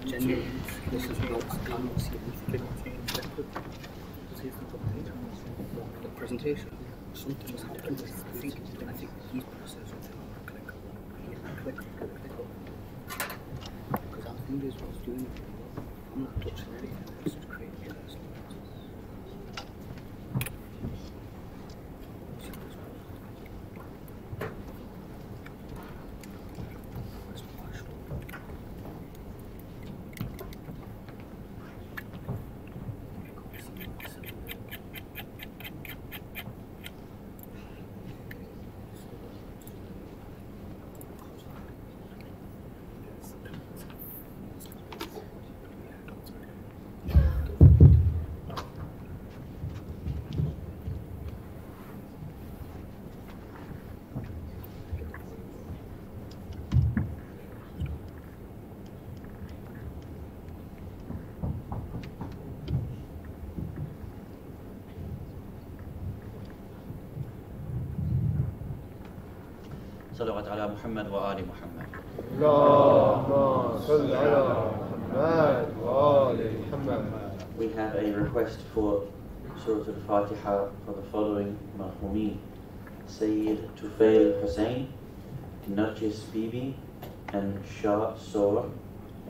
genuine listen to notes, comments, the presentation. Something was happening with his feet, and I think he's processing something on the click. Because I think this was doing, I'm not touching anything, it's just creating chaos. صلوات على محمد وآل محمد. اللهم صل على محمد وآل محمد. We have a request for Surah Al-Fatiha for the following marhumin: Sayyid Tufail Hussain, Narjis Bibi, and Shah Sora.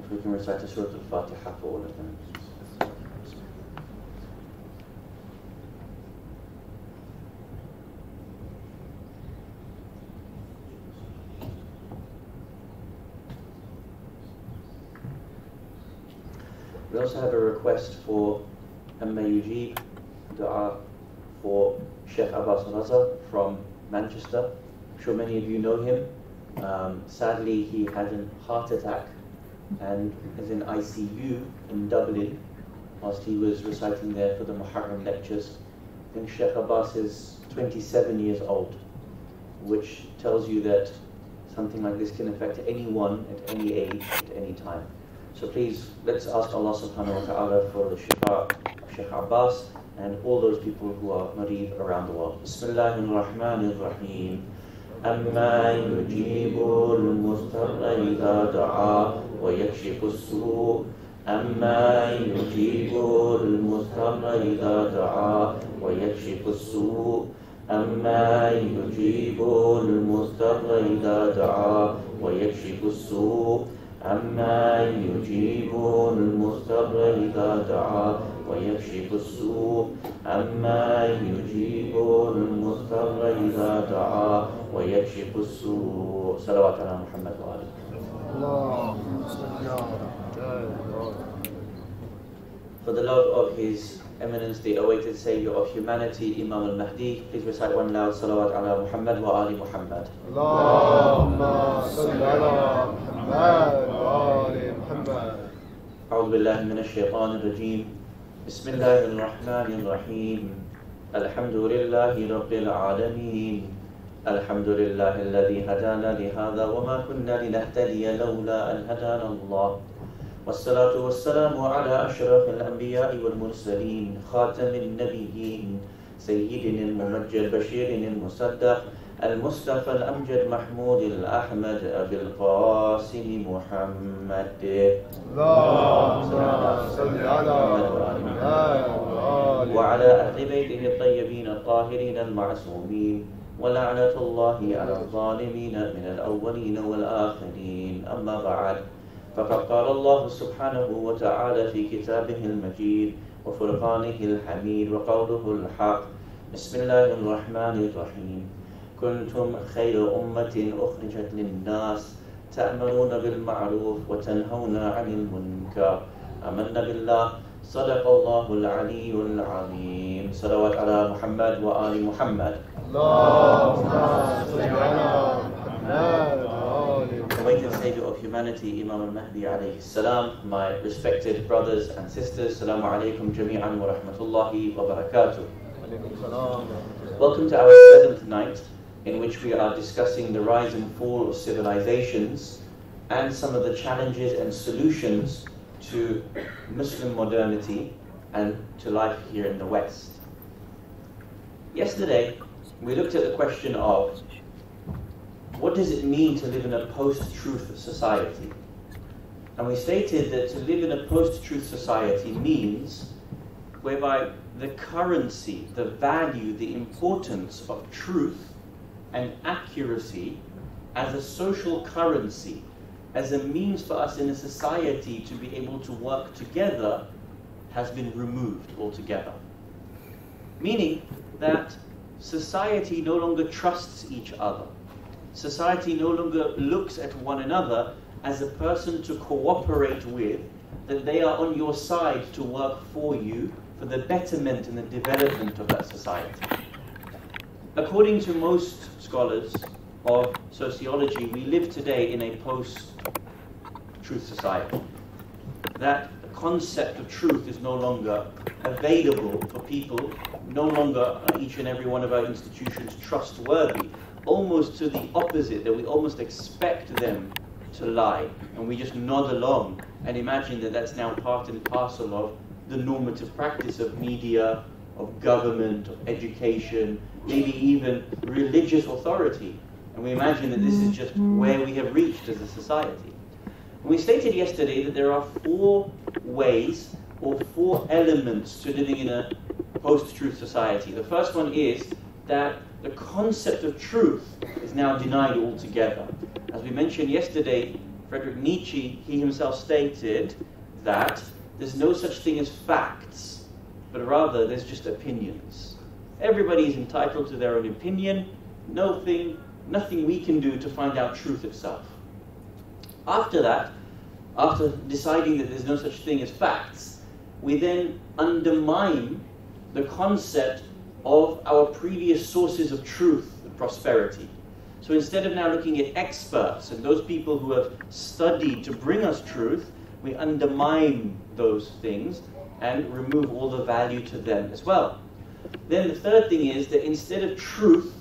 If we can recite the Surah Al-Fatiha for all of them. We also have a request for Amma Yujib Dua for Sheikh Abbas Raza from Manchester. I'm sure many of you know him. Sadly, he had a heart attack and is in ICU in Dublin whilst he was reciting there for the Muharram lectures. I think Sheikh Abbas is 27 years old, which tells you that something like this can affect anyone at any age, at any time. So please, let's ask Allah subhanahu wa ta'ala for the shifa of Sheikh Abbas and all those people who are mareed around the world. Bismillahir Rahmanir Rahim. أَمَّا يُجِيبُ الْمُضْطَرَّ إِذَا دَعَا وَيَكْشِفُ السُّوءَ أَمَّا يُجِيبُ الْمُضْطَرَّ إِذَا دَعَا وَيَكْشِفُ السُّوءَ أَمَّا يُجِيبُ الْمُضْطَرَّ إِذَا دَعَا وَيَكْشِفُ السُّوءَ أما يجيب المضطر إذا دعا ويكشف السوء أما يجيب المضطر إذا دعا ويكشف السوء صلوات على محمد وآله. For the love of His Eminence, the awaited Saviour of humanity, Imam al-Mahdi, please recite one loud salawat ala Muhammad wa ali Muhammad. Allahumma salli ala Muhammad wa ali Muhammad. أعوذ بالله من الشيطان الرجيم. بسم الله الرحمن الرحيم. الحمد لله رب العالمين. الحمد لله الذي هدانا لهذا وما كنا لنهتدي لولا أن هدانا الله. والصلاة والسلام على أشرف الأنبياء والمرسلين خاتم النبيين سيدنا الممجد بشير المصدق المصطفى الأمجد محمود الأحمد أبي القاسم محمد. اللهم صل على محمد وعلى أهل بيته الطيبين الطاهرين المعصومين ولعنة الله على الظالمين من الأولين والآخرين. أما بعد، فقد قال الله سبحانه وتعالى في كتابه المجيد وفرقانه الحميد وقوله الحق. بسم الله الرحمن الرحيم. كنتم خير أمة أخرجت للناس تأمرون بالمعروف وتنهون عن المنكر. آمنا بالله. صدق الله العلي العظيم. صلوات على محمد وآل محمد. اللهم صل على محمد. Awaited Saviour of humanity, Imam al-Mahdi alayhi salam, my respected brothers and sisters, Assalamu alaikum jami'an wa rahmatullahi wa barakatuh. Welcome to our 7th night, in which we are discussing the rise and fall of civilizations and some of the challenges and solutions to Muslim modernity and to life here in the West. Yesterday, we looked at the question of what does it mean to live in a post-truth society? And we stated that to live in a post-truth society means whereby the currency, the value, the importance of truth and accuracy as a social currency, as a means for us in a society to be able to work together, has been removed altogether. Meaning that society no longer trusts each other. Society no longer looks at one another as a person to cooperate with, that they are on your side to work for you, for the betterment and the development of that society. According to most scholars of sociology, we live today in a post-truth society. That the concept of truth is no longer available for people, no longer are each and every one of our institutions trustworthy, almost to the opposite, that we almost expect them to lie, and we just nod along and imagine that that's now part and parcel of the normative practice of media, of government, of education, maybe even religious authority. And we imagine that this is just where we have reached as a society. And we stated yesterday that there are 4 ways or 4 elements to living in a post-truth society. The first one is that the concept of truth is now denied altogether. As we mentioned yesterday, Friedrich Nietzsche, he himself stated that there's no such thing as facts, but rather there's just opinions. Everybody is entitled to their own opinion, nothing we can do to find out truth itself. After that, after deciding that there's no such thing as facts, we then undermine the concept of our previous sources of truth and prosperity. So instead of now looking at experts and those people who have studied to bring us truth, we undermine those things and remove all the value to them as well. Then the third thing is that instead of truth,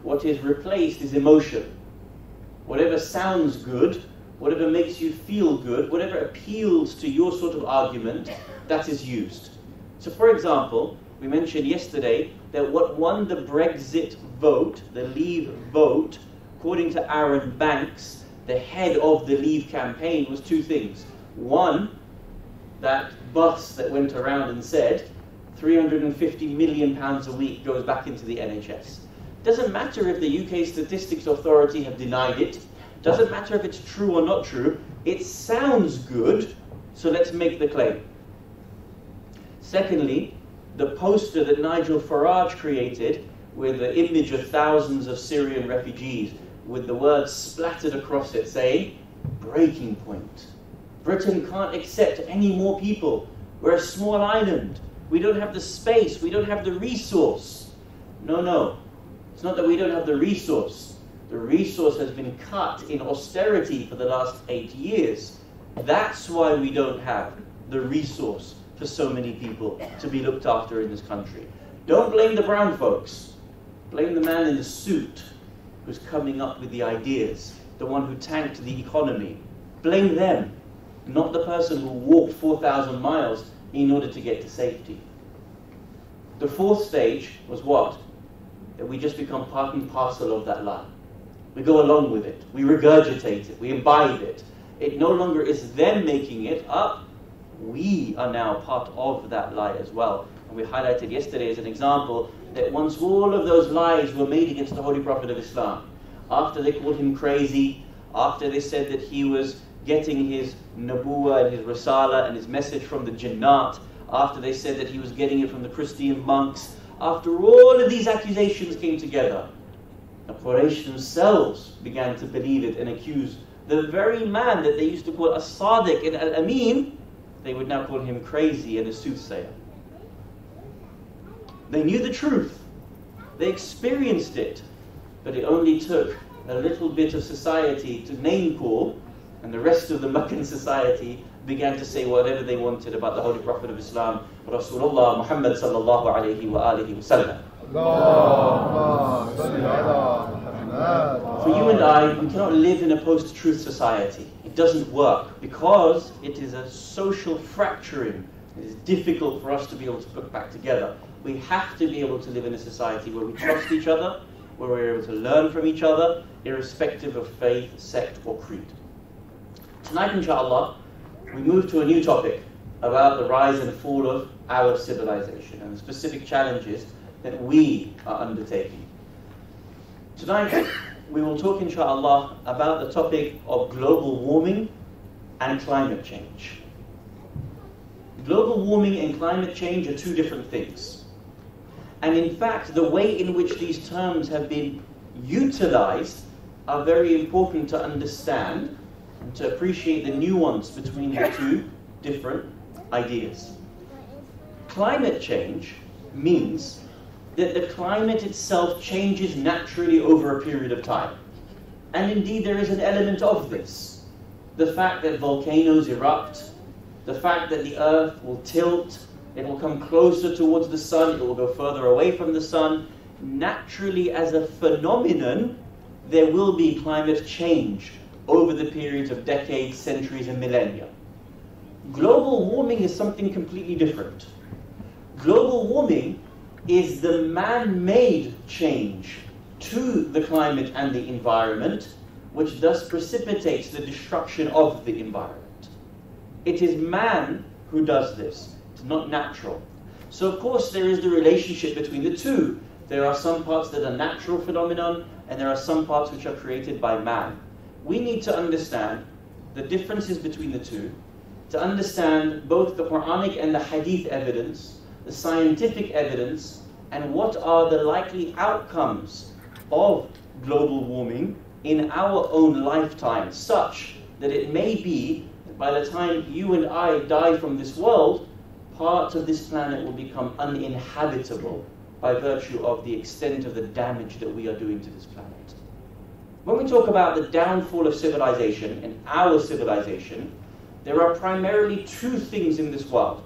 what is replaced is emotion. Whatever sounds good, whatever makes you feel good, whatever appeals to your sort of argument, that is used. So for example, we mentioned yesterday that what won the Brexit vote, the Leave vote, according to Aaron Banks, the head of the Leave campaign, was 2 things. One, that bus that went around and said £350 million a week goes back into the NHS. Doesn't matter if the UK Statistics Authority have denied it, doesn't matter if it's true or not true, it sounds good, so let's make the claim. Secondly, the poster that Nigel Farage created with the image of thousands of Syrian refugees with the words splattered across it saying, breaking point. Britain can't accept any more people. We're a small island. We don't have the space. We don't have the resource. No. It's not that we don't have the resource. The resource has been cut in austerity for the last 8 years. That's why we don't have the resource for so many people to be looked after in this country. Don't blame the brown folks. Blame the man in the suit who's coming up with the ideas, the one who tanked the economy. Blame them, not the person who walked 4,000 miles in order to get to safety. The 4th stage was what? That we just become part and parcel of that lie. We go along with it. We regurgitate it. We imbibe it. It no longer is them making it up. We are now part of that lie as well. And we highlighted yesterday as an example that once all of those lies were made against the Holy Prophet of Islam, after they called him crazy, after they said that he was getting his Nabuwa and his Risala and his message from the Jannat, after they said that he was getting it from the Christian monks, after all of these accusations came together, the Quraysh themselves began to believe it and accuse the very man that they used to call As-Sadiq and Al-Amin, they would now call him crazy and a soothsayer. They knew the truth. They experienced it. But it only took a little bit of society to name call, and the rest of the Meccan society began to say whatever they wanted about the Holy Prophet of Islam, Rasulullah Muhammad sallallahu alayhi wa alihi wa sallam. For you and I, we cannot live in a post-truth society. It doesn't work because it is a social fracturing. It is difficult for us to be able to put back together. We have to be able to live in a society where we trust each other, where we're able to learn from each other, irrespective of faith, sect, or creed. Tonight, inshallah, we move to a new topic about the rise and fall of our civilization and the specific challenges that we are undertaking. Tonight, we will talk, inshallah, about the topic of global warming and climate change. Global warming and climate change are two different things. And in fact, the way in which these terms have been utilized are very important to understand and to appreciate the nuance between the two different ideas. Climate change means that the climate itself changes naturally over a period of time. And indeed, there is an element of this. The fact that volcanoes erupt, the fact that the earth will tilt, it will come closer towards the sun, it will go further away from the sun. Naturally, as a phenomenon, there will be climate change over the periods of decades, centuries, and millennia. Global warming is something completely different. Global warming is the man-made change to the climate and the environment, which thus precipitates the destruction of the environment. It is man who does this. It's not natural. So of course there is the relationship between the two. There are some parts that are natural phenomenon, and there are some parts which are created by man. We need to understand the differences between the two, to understand both the Quranic and the Hadith evidence, the scientific evidence, and what are the likely outcomes of global warming in our own lifetime, such that it may be that by the time you and I die from this world, part of this planet will become uninhabitable by virtue of the extent of the damage that we are doing to this planet. When we talk about the downfall of civilization and our civilization, there are primarily two things in this world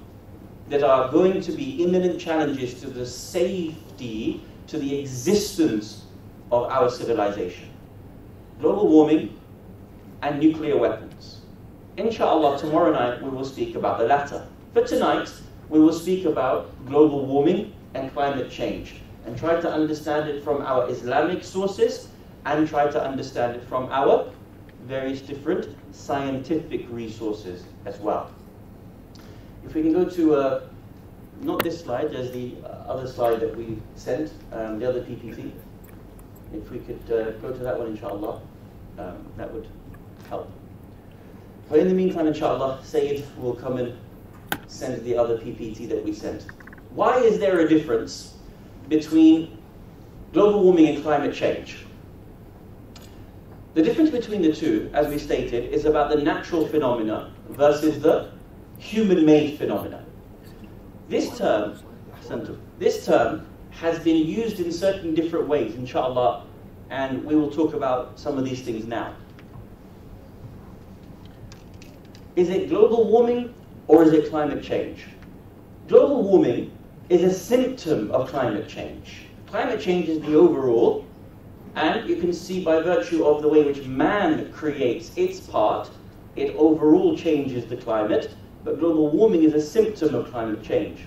that are going to be imminent challenges to the safety, to the existence of our civilization. Global warming and nuclear weapons. Inshallah, tomorrow night we will speak about the latter. But tonight, we will speak about global warming and climate change, and try to understand it from our Islamic sources, and try to understand it from our various different scientific resources as well. If we can go to, not this slide, there's the other slide that we sent, the other PPT. If we could go to that one, inshallah, that would help. But in the meantime, inshallah, Sayyid will come and send the other PPT that we sent. Why is there a difference between global warming and climate change? The difference between the two, as we stated, is about the natural phenomena versus the human-made phenomena. This term has been used in certain different ways, inshallah, and we will talk about some of these things now. Is it global warming or is it climate change? Global warming is a symptom of climate change. Climate change is the overall, and you can see by virtue of the way in which man creates its part, it overall changes the climate, but global warming is a symptom of climate change.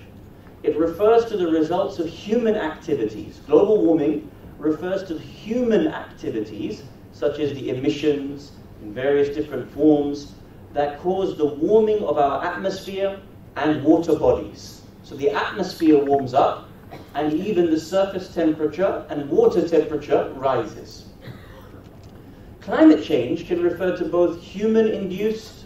It refers to the results of human activities. Global warming refers to human activities, such as the emissions in various different forms, that cause the warming of our atmosphere and water bodies. So the atmosphere warms up, and even the surface temperature and water temperature rises. Climate change can refer to both human-induced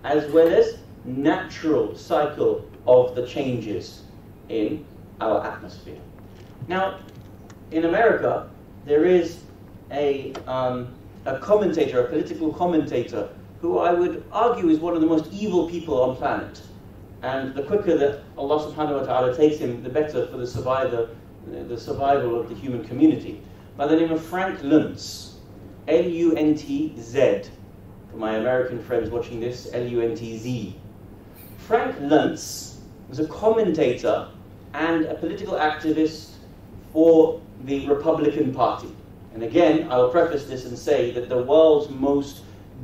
as well as natural cycle of the changes in our atmosphere. Now, in America, there is a commentator, a political commentator, who I would argue is one of the most evil people on planet. And the quicker that Allah subhanahu wa ta'ala takes him, the better for the survival of the human community. By the name of Frank Luntz, L-U-N-T-Z. For my American friends watching this, L-U-N-T-Z. Frank Luntz was a commentator and a political activist for the Republican Party. And again, I will preface this and say that the world's most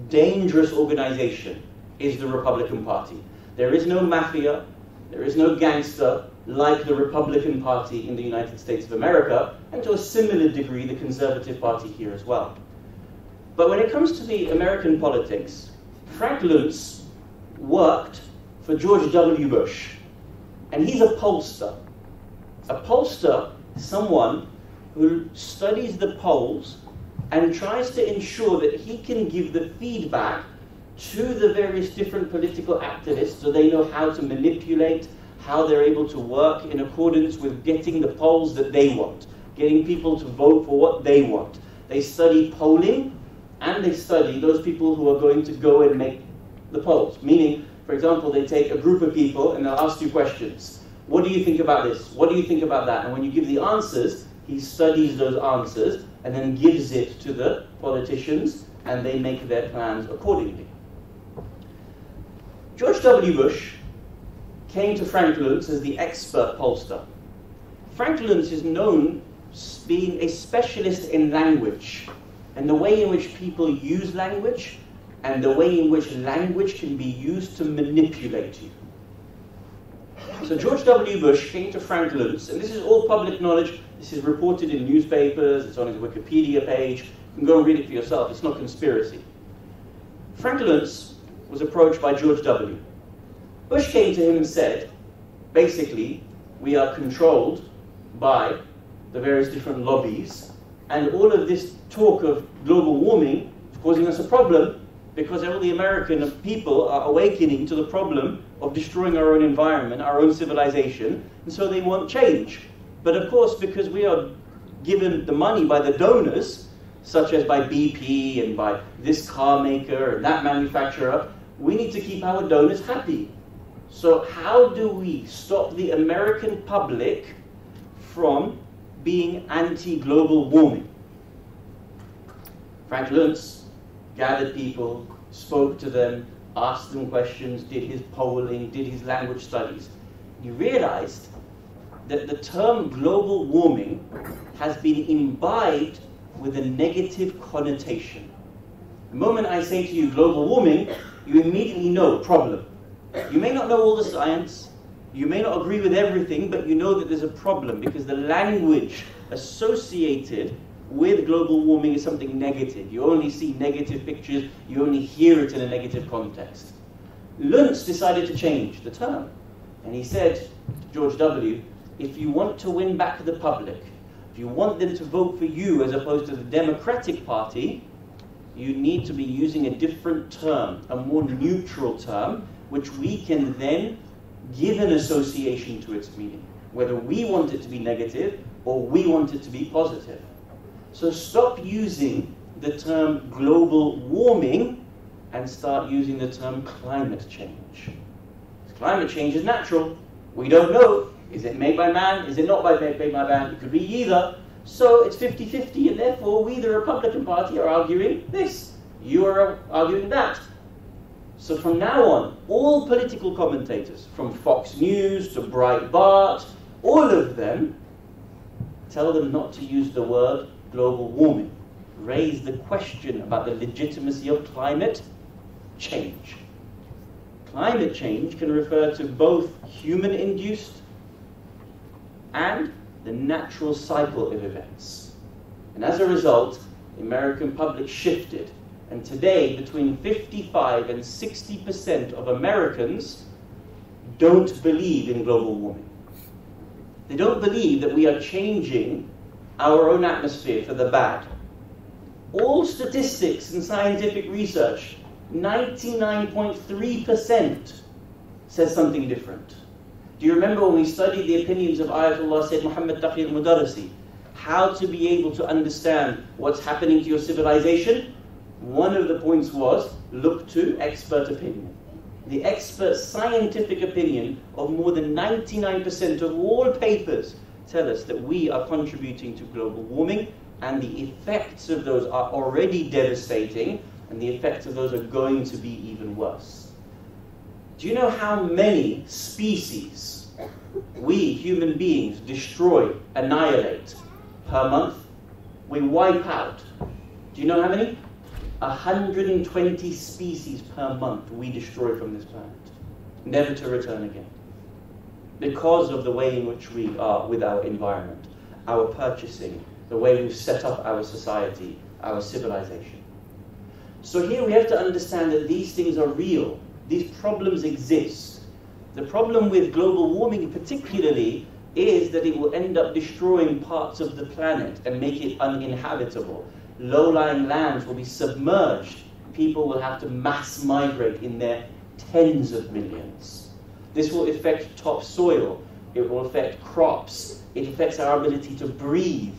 dangerous organization is the Republican Party. There is no mafia, there is no gangster like the Republican Party in the United States of America, and to a similar degree the Conservative Party here as well. But when it comes to the American politics, Frank Luntz worked for George W. Bush. And he's a pollster. A pollster is someone who studies the polls and tries to ensure that he can give the feedback to the various different political activists so they know how to manipulate, how they're able to work in accordance with getting the polls that they want, getting people to vote for what they want. They study polling, and they study those people who are going to go and make the polls. Meaning, for example, they take a group of people and they'll ask you questions. What do you think about this? What do you think about that? And when you give the answers, he studies those answers and then gives it to the politicians, and they make their plans accordingly. George W. Bush came to Frank Luntz as the expert pollster. Frank Luntz is known as being a specialist in language and the way in which people use language and the way in which language can be used to manipulate you. So George W. Bush came to Frank Luntz, and this is all public knowledge. This is reported in newspapers, it's on his Wikipedia page. You can go and read it for yourself, it's not conspiracy. Frank Luntz was approached by George W. Bush came to him and said, basically, we are controlled by the various different lobbies, and all of this talk of global warming is causing us a problem because all the American people are awakening to the problem of destroying our own environment, our own civilization, and so they want change. But of course, because we are given the money by the donors, such as by BP and by this car maker and that manufacturer, we need to keep our donors happy. So how do we stop the American public from being anti-global warming? Frank Luntz gathered people, spoke to them, asked them questions, did his polling, did his language studies. He realized that the term global warming has been imbibed with a negative connotation. The moment I say to you global warming, you immediately know problem. You may not know all the science, you may not agree with everything, but you know that there's a problem because the language associated with global warming is something negative. You only see negative pictures, you only hear it in a negative context. Luntz decided to change the term, and he said to George W., if you want to win back the public, if you want them to vote for you as opposed to the Democratic Party, you need to be using a different term, a more neutral term, which we can then give an association to its meaning, whether we want it to be negative or we want it to be positive. So stop using the term global warming and start using the term climate change. Climate change is natural. We don't know. Is it made by man? Is it not made by man? It could be either. So it's 50-50, and therefore we, the Republican Party, are arguing this. You are arguing that. So from now on, all political commentators, from Fox News to Breitbart, all of them, tell them not to use the word global warming. Raise the question about the legitimacy of climate change. Climate change can refer to both human-induced and the natural cycle of events. And as a result, the American public shifted. And today, between 55 and 60% of Americans don't believe in global warming. They don't believe that we are changing our own atmosphere for the bad. All statistics and scientific research, 99.3% says something different. Do you remember when we studied the opinions of Ayatollah Sayyid Muhammad Taqi al-Mudarrisi, how to be able to understand what's happening to your civilization? One of the points was, look to expert opinion. The expert scientific opinion of more than 99% of all papers tell us that we are contributing to global warming, and the effects of those are already devastating, and the effects of those are going to be even worse. Do you know how many species we human beings destroy, annihilate per month? We wipe out. Do you know how many? 120 species per month we destroy from this planet, never to return again. Because of the way in which we are with our environment, our purchasing, the way we've set up our society, our civilization. So here we have to understand that these things are real. these problems exist. The problem with global warming particularly is that it will end up destroying parts of the planet and make it uninhabitable. Low-lying lands will be submerged. People will have to mass migrate in their tens of millions. This will affect topsoil. It will affect crops. It affects our ability to breathe.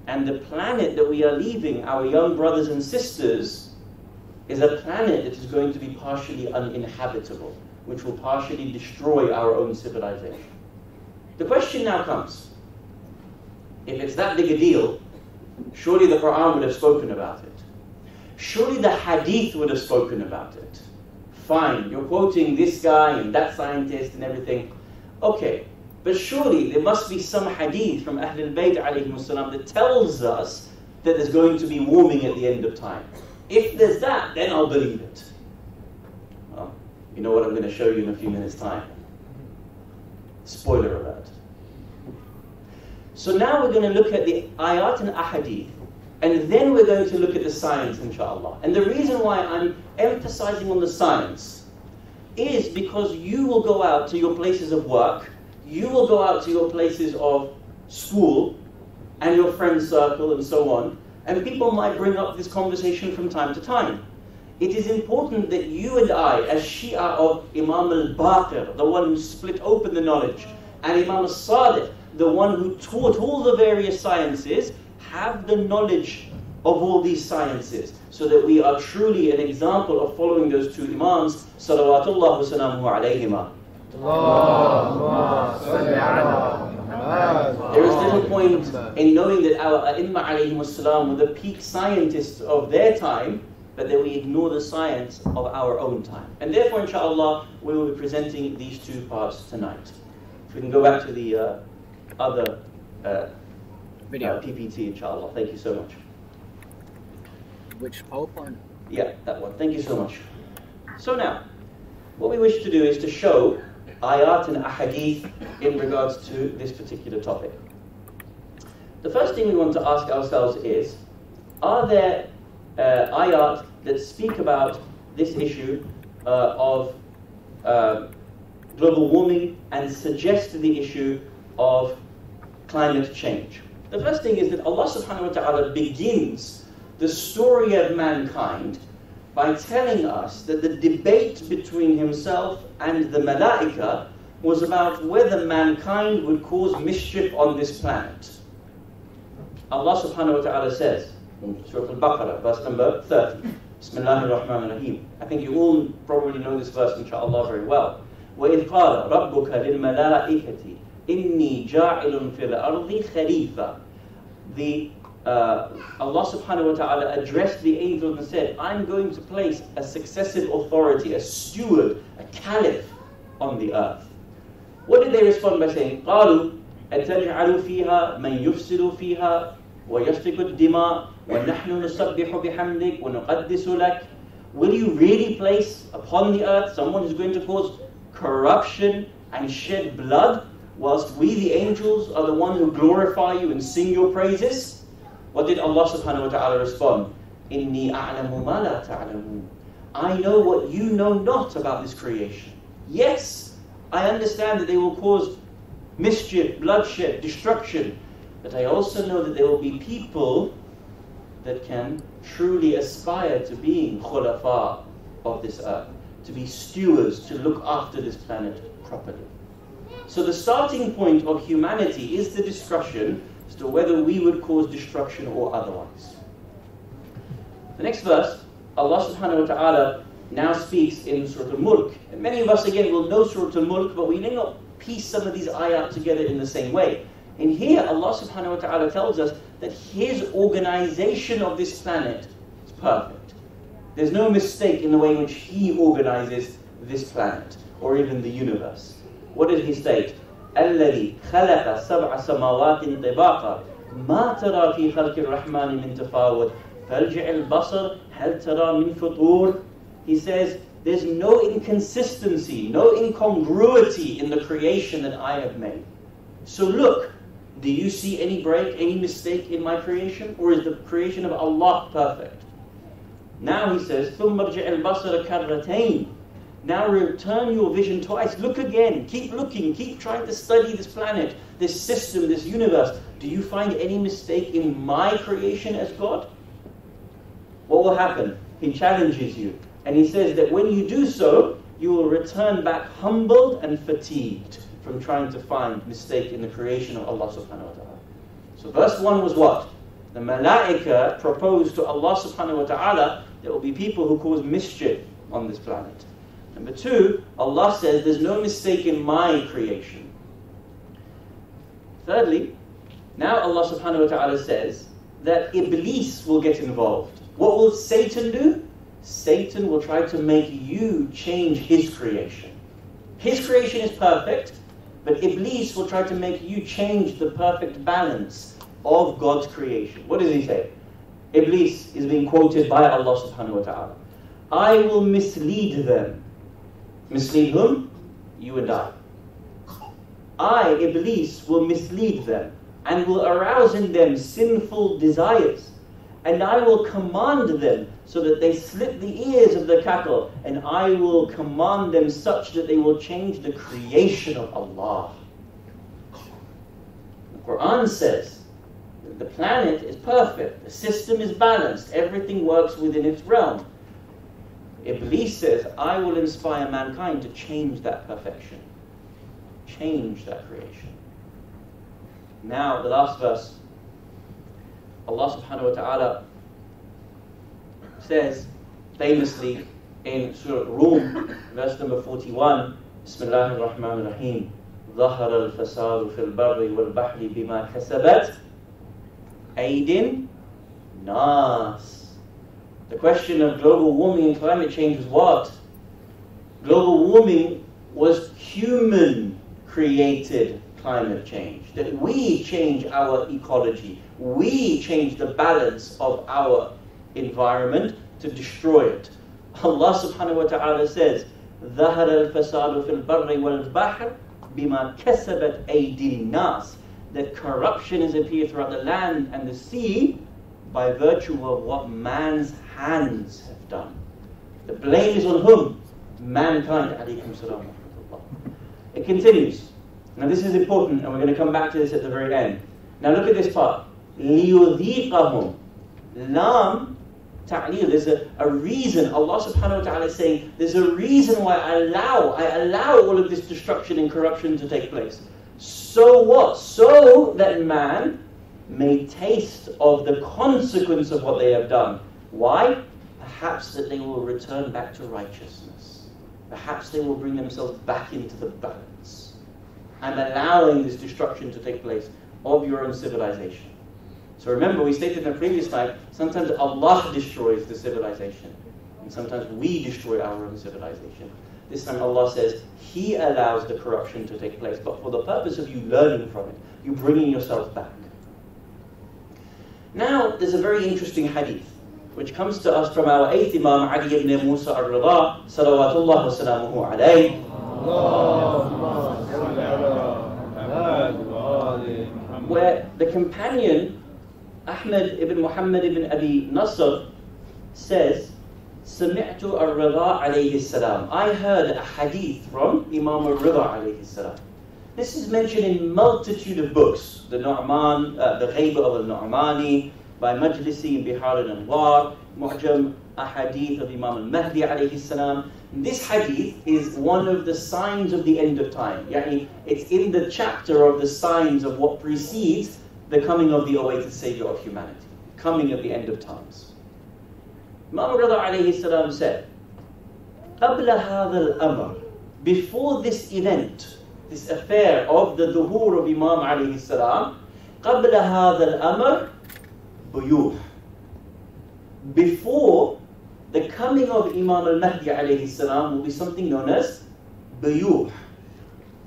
And the planet that we are leaving, our young brothers and sisters, is a planet that is going to be partially uninhabitable, which will partially destroy our own civilization. The question now comes, if it's that big a deal, surely the Quran would have spoken about it. Surely the Hadith would have spoken about it. Fine, you're quoting this guy and that scientist and everything. Okay, but surely there must be some Hadith from Ahlul Bayt alayhimus salam that tells us that there's going to be warming at the end of time. If there's that, then I'll believe it. Well, you know what I'm going to show you in a few minutes' time. Spoiler alert. So now we're going to look at the ayat and ahadith, and then we're going to look at the science, inshallah. And the reason why I'm emphasizing on the science is because you will go out to your places of work, you will go out to your places of school, and your friend circle, and so on, and people might bring up this conversation from time to time. It is important that you and I, as Shia of Imam al-Baqir, the one who split open the knowledge, and Imam al-Sadiq, the one who taught all the various sciences, have the knowledge of all these sciences, so that we are truly an example of following those two Imams, salawatullah wa salamuhu alayhima. There is little point in knowing that our A'imma alayhimus salam were the peak scientists of their time, but that we ignore the science of our own time. And therefore, inshallah, we will be presenting these two parts tonight. If we can go back to the other video PPT, inshallah. Thank you so much. Which PowerPoint? Yeah, that one. Thank you so much. So now, what we wish to do is to show ayat and ahadith in regards to this particular topic. The first thing we want to ask ourselves is, are there ayat that speak about this issue of global warming and suggest the issue of climate change? The first thing is that Allah subhanahu wa ta'ala begins the story of mankind by telling us that the debate between himself and the malaika was about whether mankind would cause mischief on this planet. Allah subhanahu wa ta'ala says in Surah Al-Baqarah, verse number 30, Bismillahir Rahmanir Rahim. I think you all probably know this verse, inshallah, very well. وَإِذْ قَالَ رَبُّكَ لِلْمَلَائِكَةِ إِنِّي جَاعِلٌ فِي الْأَرْضِ خَلِيفَةً. Allah subhanahu wa ta'ala addressed the angels and said, I'm going to place a successive authority, a steward, a caliph on the earth. What did they respond by saying? قَالُوا أَتَجْعَلُ فِيهَا مَنْ يُفْسِدُ فِيهَا وَيَسْفِكُ الدِّمَاءَ وَنَحْنُ نُسَبِّحُ بِحَمْدِكَ وَنُقَدِّسُ لَكَ. Will you really place upon the earth someone who's going to cause corruption and shed blood, whilst we the angels are the one who glorify you and sing your praises? What did Allah subhanahu wa ta'ala respond? إِنِّي أَعْلَمُ مَا لَا تَعْلَمُونَ. I know what you know not about this creation. Yes, I understand that they will cause mischief, bloodshed, destruction, but I also know that there will be people that can truly aspire to being khulafa of this earth, to be stewards, to look after this planet properly. So the starting point of humanity is the discussion as to whether we would cause destruction or otherwise. The next verse, Allah subhanahu wa ta'ala now speaks in Surah Al-Mulk. And many of us again will know Surah Al-Mulk, but we may not piece some of these ayat together in the same way. And here Allah subhanahu wa ta'ala tells us that His organization of this planet is perfect. There's no mistake in the way in which He organizes this planet, or even the universe. What did He state? الذي خلق سبع سماوات طباقا ما ترى في خلق الرحمن من تفاوت فارجع البصر هل ترى من فطور. He says, there's no inconsistency, no incongruity in the creation that I have made. So look, do you see any break, any mistake in my creation? Or is the creation of Allah perfect? Now he says, ثُمَّ ارْجِعِ الْبَصَرَ كَرَّتَيْنِ. Now return your vision twice. Look again. Keep looking. Keep trying to study this planet, this system, this universe. Do you find any mistake in my creation as God? What will happen? He challenges you. And he says that when you do so, you will return back humbled and fatigued from trying to find mistake in the creation of Allah subhanahu wa ta'ala. So verse 1 was what? The malaika proposed to Allah subhanahu wa ta'ala there will be people who cause mischief on this planet. Number 2, Allah says there's no mistake in my creation. Thirdly, now Allah subhanahu wa ta'ala says that Iblis will get involved. What will Satan do? Satan will try to make you change his creation. His creation is perfect, but Iblis will try to make you change the perfect balance of God's creation. What does he say? Iblis is being quoted by Allah subhanahu wa ta'ala. I will mislead them. Mislead whom? You and I. I, Iblis, will mislead them and will arouse in them sinful desires. And I will command them so that they slit the ears of the cattle, and I will command them such that they will change the creation of Allah. The Quran says that the planet is perfect, the system is balanced, everything works within its realm. Iblis says, I will inspire mankind to change that perfection, change that creation. Now, the last verse, Allah subhanahu wa ta'ala says famously in Surah Rum, verse number 41, Bismillah ar-Rahman ar-Rahim, ظهر الفساد في البر والبحر بما كسبت أيدي الناس. The question of global warming and climate change was what? Global warming was human-created climate change. That we change our ecology. We change the balance of our environment to destroy it. Allah subhanahu wa ta'ala says, ظَهَرَ الْفَسَادُ فِي الْبَرِّ وَالْبَحْرِ بِمَا كَسَبَتْ أَيْدِي النَّاسِ. That corruption has appeared throughout the land and the sea by virtue of what man's hands have done. The blame is on whom? Mankind. Alaykum salam wa rahmatullah. It continues. Now this is important, and we're going to come back to this at the very end. Now look at this part. لِيُذِيقَهُمْ. Lam ta'lil. There's a reason. Allah subhanahu wa ta'ala is saying, there's a reason why I allow all of this destruction and corruption to take place. So what? So that man may taste of the consequence of what they have done. Why? Perhaps that they will return back to righteousness. Perhaps they will bring themselves back into the balance. And allowing this destruction to take place of your own civilization. So remember, we stated in the previous time, sometimes Allah destroys the civilization. And sometimes we destroy our own civilization. This time Allah says, He allows the corruption to take place, but for the purpose of you learning from it, you bringing yourself back. Now, there's a very interesting hadith, which comes to us from our 8th Imam, Ali ibn Musa al-Rida, salawatullah wa salamuhu alayhi. Where the companion, Ahmad ibn Muhammad ibn Abi Nasr, says, سمعت الرضا عليه السلام. I heard a hadith from Imam al-Rida alayhi salam. This is mentioned in multitude of books. The Nu'man, the Ghayba of al-Nu'mani, by Majlisi in Bihar al-Anwar, Mu'jam Ahadith of Imam al-Mahdi alayhi salam. This hadith is one of the signs of the end of time. Yani, it's in the chapter of the signs of what precedes the coming of the awaited Savior of humanity. Coming at the end of times. Imam al-Rida alayhi salam said, قبل هذا الأمر, before this event, this affair of the dhuhur of Imam alayhi salam, قبل هذا الأمر بيوح. Before the coming of Imam al-Mahdi alayhi salam will be something known as biyuh.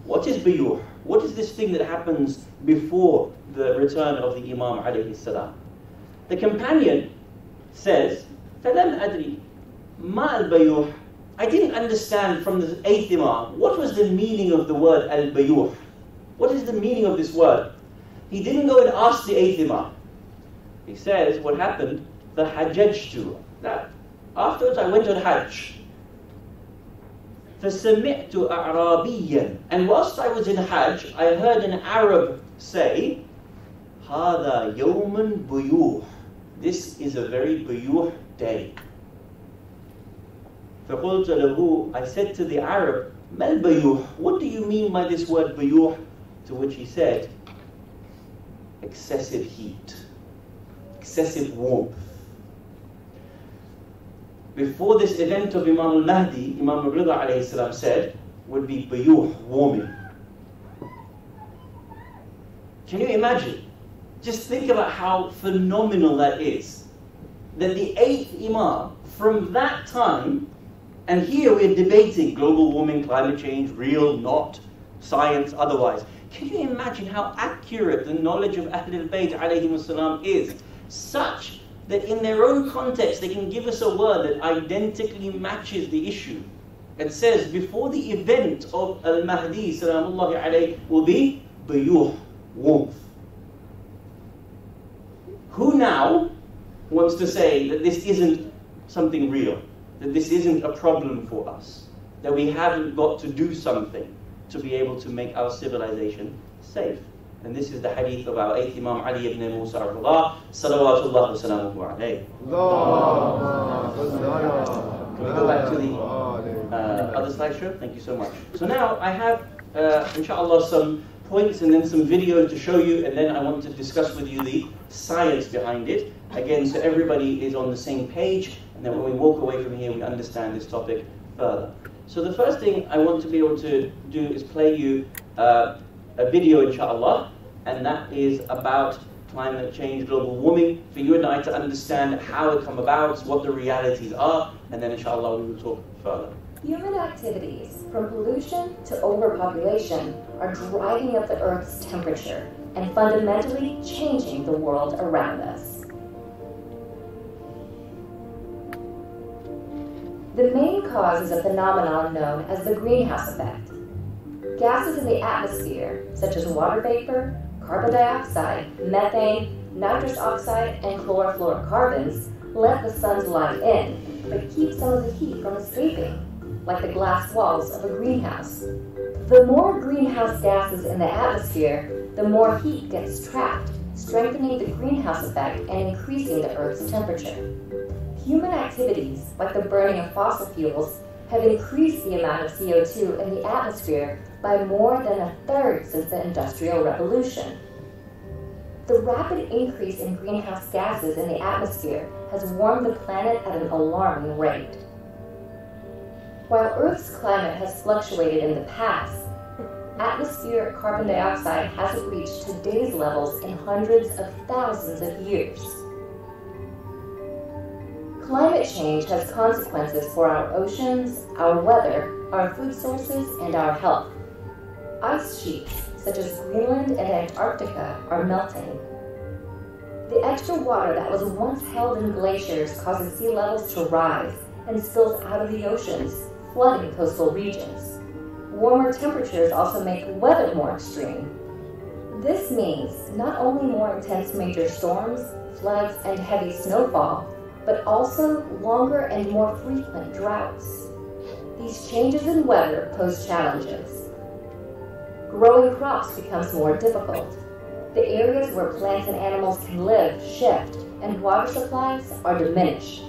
What is biyuh? What is this thing that happens before the return of the Imam alayhi salam? The companion says, فَلَمْ أَدْرِي مَا الْبَيُوحِ. I didn't understand from the 8th Imam, what was the meaning of the word al-bayuh? What is the meaning of this word? He didn't go and ask the 8th Imam. He says, what happened? فَحَجَجْتُ. That Afterwards, I went on Hajj. فَسَمِعْتُ أَعْرَابِيًّا. And whilst I was in Hajj, I heard an Arab say, هَذَا يَوْمٌ بُيُوحٌ. This is a very buyuh day. فَقُلْتُ لَهُ. I said to the Arab, مَا الْبَيُوحٌ? What do you mean by this word buyuh? To which he said, excessive heat, excessive warmth. Before this event of Imam al-Mahdi, Imam al-Rida alayhi salam said, would be buyuh, warming. Can you imagine? Just think about how phenomenal that is. That the 8th Imam, from that time, and here we're debating global warming, climate change, real, not, science, otherwise. Can you imagine how accurate the knowledge of Ahlul Bayt alayhim salam is? Such that in their own context they can give us a word that identically matches the issue. It says before the event of Al-Mahdi salamullahi alayhi will be buyuh, warmth. Who now wants to say that this isn't something real, that this isn't a problem for us, that we haven't got to do something to be able to make our civilization safe? And this is the hadith of our 8th Imam Ali ibn Musa al-Rida, salawatullah wa salamuhu alayhi. Can we go back to the other slideshow? Thank you so much. So now I have, inshallah, some points and then some videos to show you, and then I want to discuss with you the science behind it. Again, so everybody is on the same page, and then when we walk away from here, we understand this topic further. So the first thing I want to be able to do is play you a video, inshallah, and that is about climate change, global warming, for you and I to understand how it come about, what the realities are, and then inshallah we will talk further. Human activities, from pollution to overpopulation, are driving up the Earth's temperature and fundamentally changing the world around us. The main cause is a phenomenon known as the greenhouse effect. Gases in the atmosphere, such as water vapor, carbon dioxide, methane, nitrous oxide, and chlorofluorocarbons, let the sun's light in, but keep some of the heat from escaping, like the glass walls of a greenhouse. The more greenhouse gases in the atmosphere, the more heat gets trapped, strengthening the greenhouse effect and increasing the Earth's temperature. Human activities, like the burning of fossil fuels, have increased the amount of CO2 in the atmosphere by more than 1/3 since the Industrial Revolution. The rapid increase in greenhouse gases in the atmosphere has warmed the planet at an alarming rate. While Earth's climate has fluctuated in the past, atmospheric carbon dioxide hasn't reached today's levels in hundreds of thousands of years. Climate change has consequences for our oceans, our weather, our food sources, and our health. Ice sheets, such as Greenland and Antarctica, are melting. The extra water that was once held in glaciers causes sea levels to rise and spills out of the oceans, flooding coastal regions. Warmer temperatures also make weather more extreme. This means not only more intense major storms, floods, and heavy snowfall, but also longer and more frequent droughts. These changes in weather pose challenges. Growing crops becomes more difficult. The areas where plants and animals can live shift, and water supplies are diminished.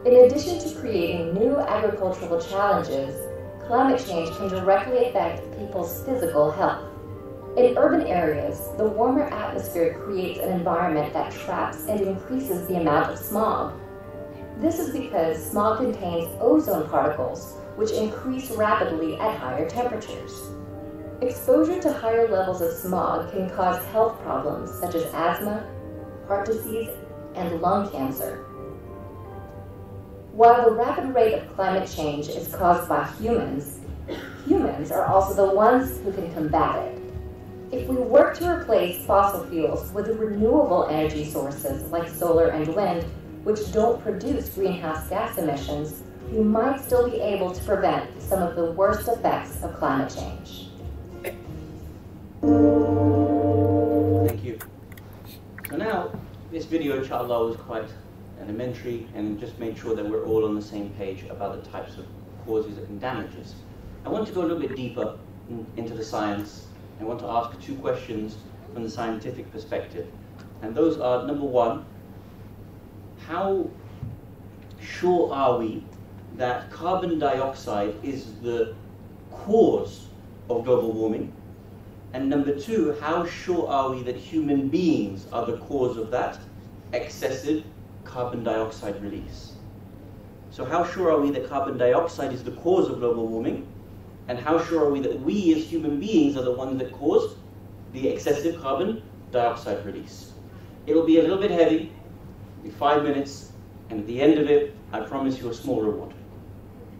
In addition to creating new agricultural challenges, climate change can directly affect people's physical health. In urban areas, the warmer atmosphere creates an environment that traps and increases the amount of smog. This is because smog contains ozone particles, which increase rapidly at higher temperatures. Exposure to higher levels of smog can cause health problems such as asthma, heart disease, and lung cancer. While the rapid rate of climate change is caused by humans, humans are also the ones who can combat it. If we work to replace fossil fuels with renewable energy sources like solar and wind, which don't produce greenhouse gas emissions, we might still be able to prevent some of the worst effects of climate change. Thank you. So now, this video, inshallah, was quite elementary, and just made sure that we're all on the same page about the types of causes and damages. I want to go a little bit deeper into the science. I want to ask two questions from the scientific perspective. And those are, number one, how sure are we that carbon dioxide is the cause of global warming? And number two, how sure are we that human beings are the cause of that excessive carbon dioxide release? So how sure are we that carbon dioxide is the cause of global warming? And how sure are we that we as human beings are the ones that cause the excessive carbon dioxide release? It'll be a little bit heavy, it'll be 5 minutes, and at the end of it, I promise you a small reward.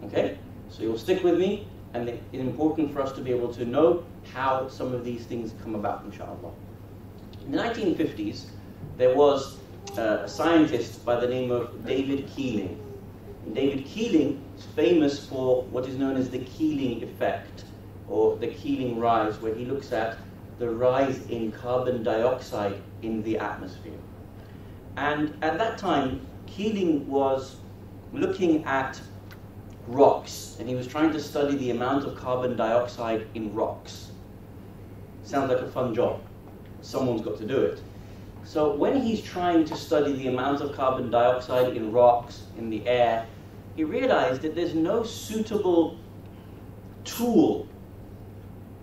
Okay? So you'll stick with me, and it's important for us to be able to know how some of these things come about, inshallah. In the 1950s, there was a scientist by the name of David Keeling. And David Keeling is famous for what is known as the Keeling effect, or the Keeling rise, where he looks at the rise in carbon dioxide in the atmosphere. And at that time, Keeling was looking at rocks, and he was trying to study the amount of carbon dioxide in rocks. Sounds like a fun job. Someone's got to do it. So when he's trying to study the amount of carbon dioxide in rocks, in the air, he realized that there's no suitable tool,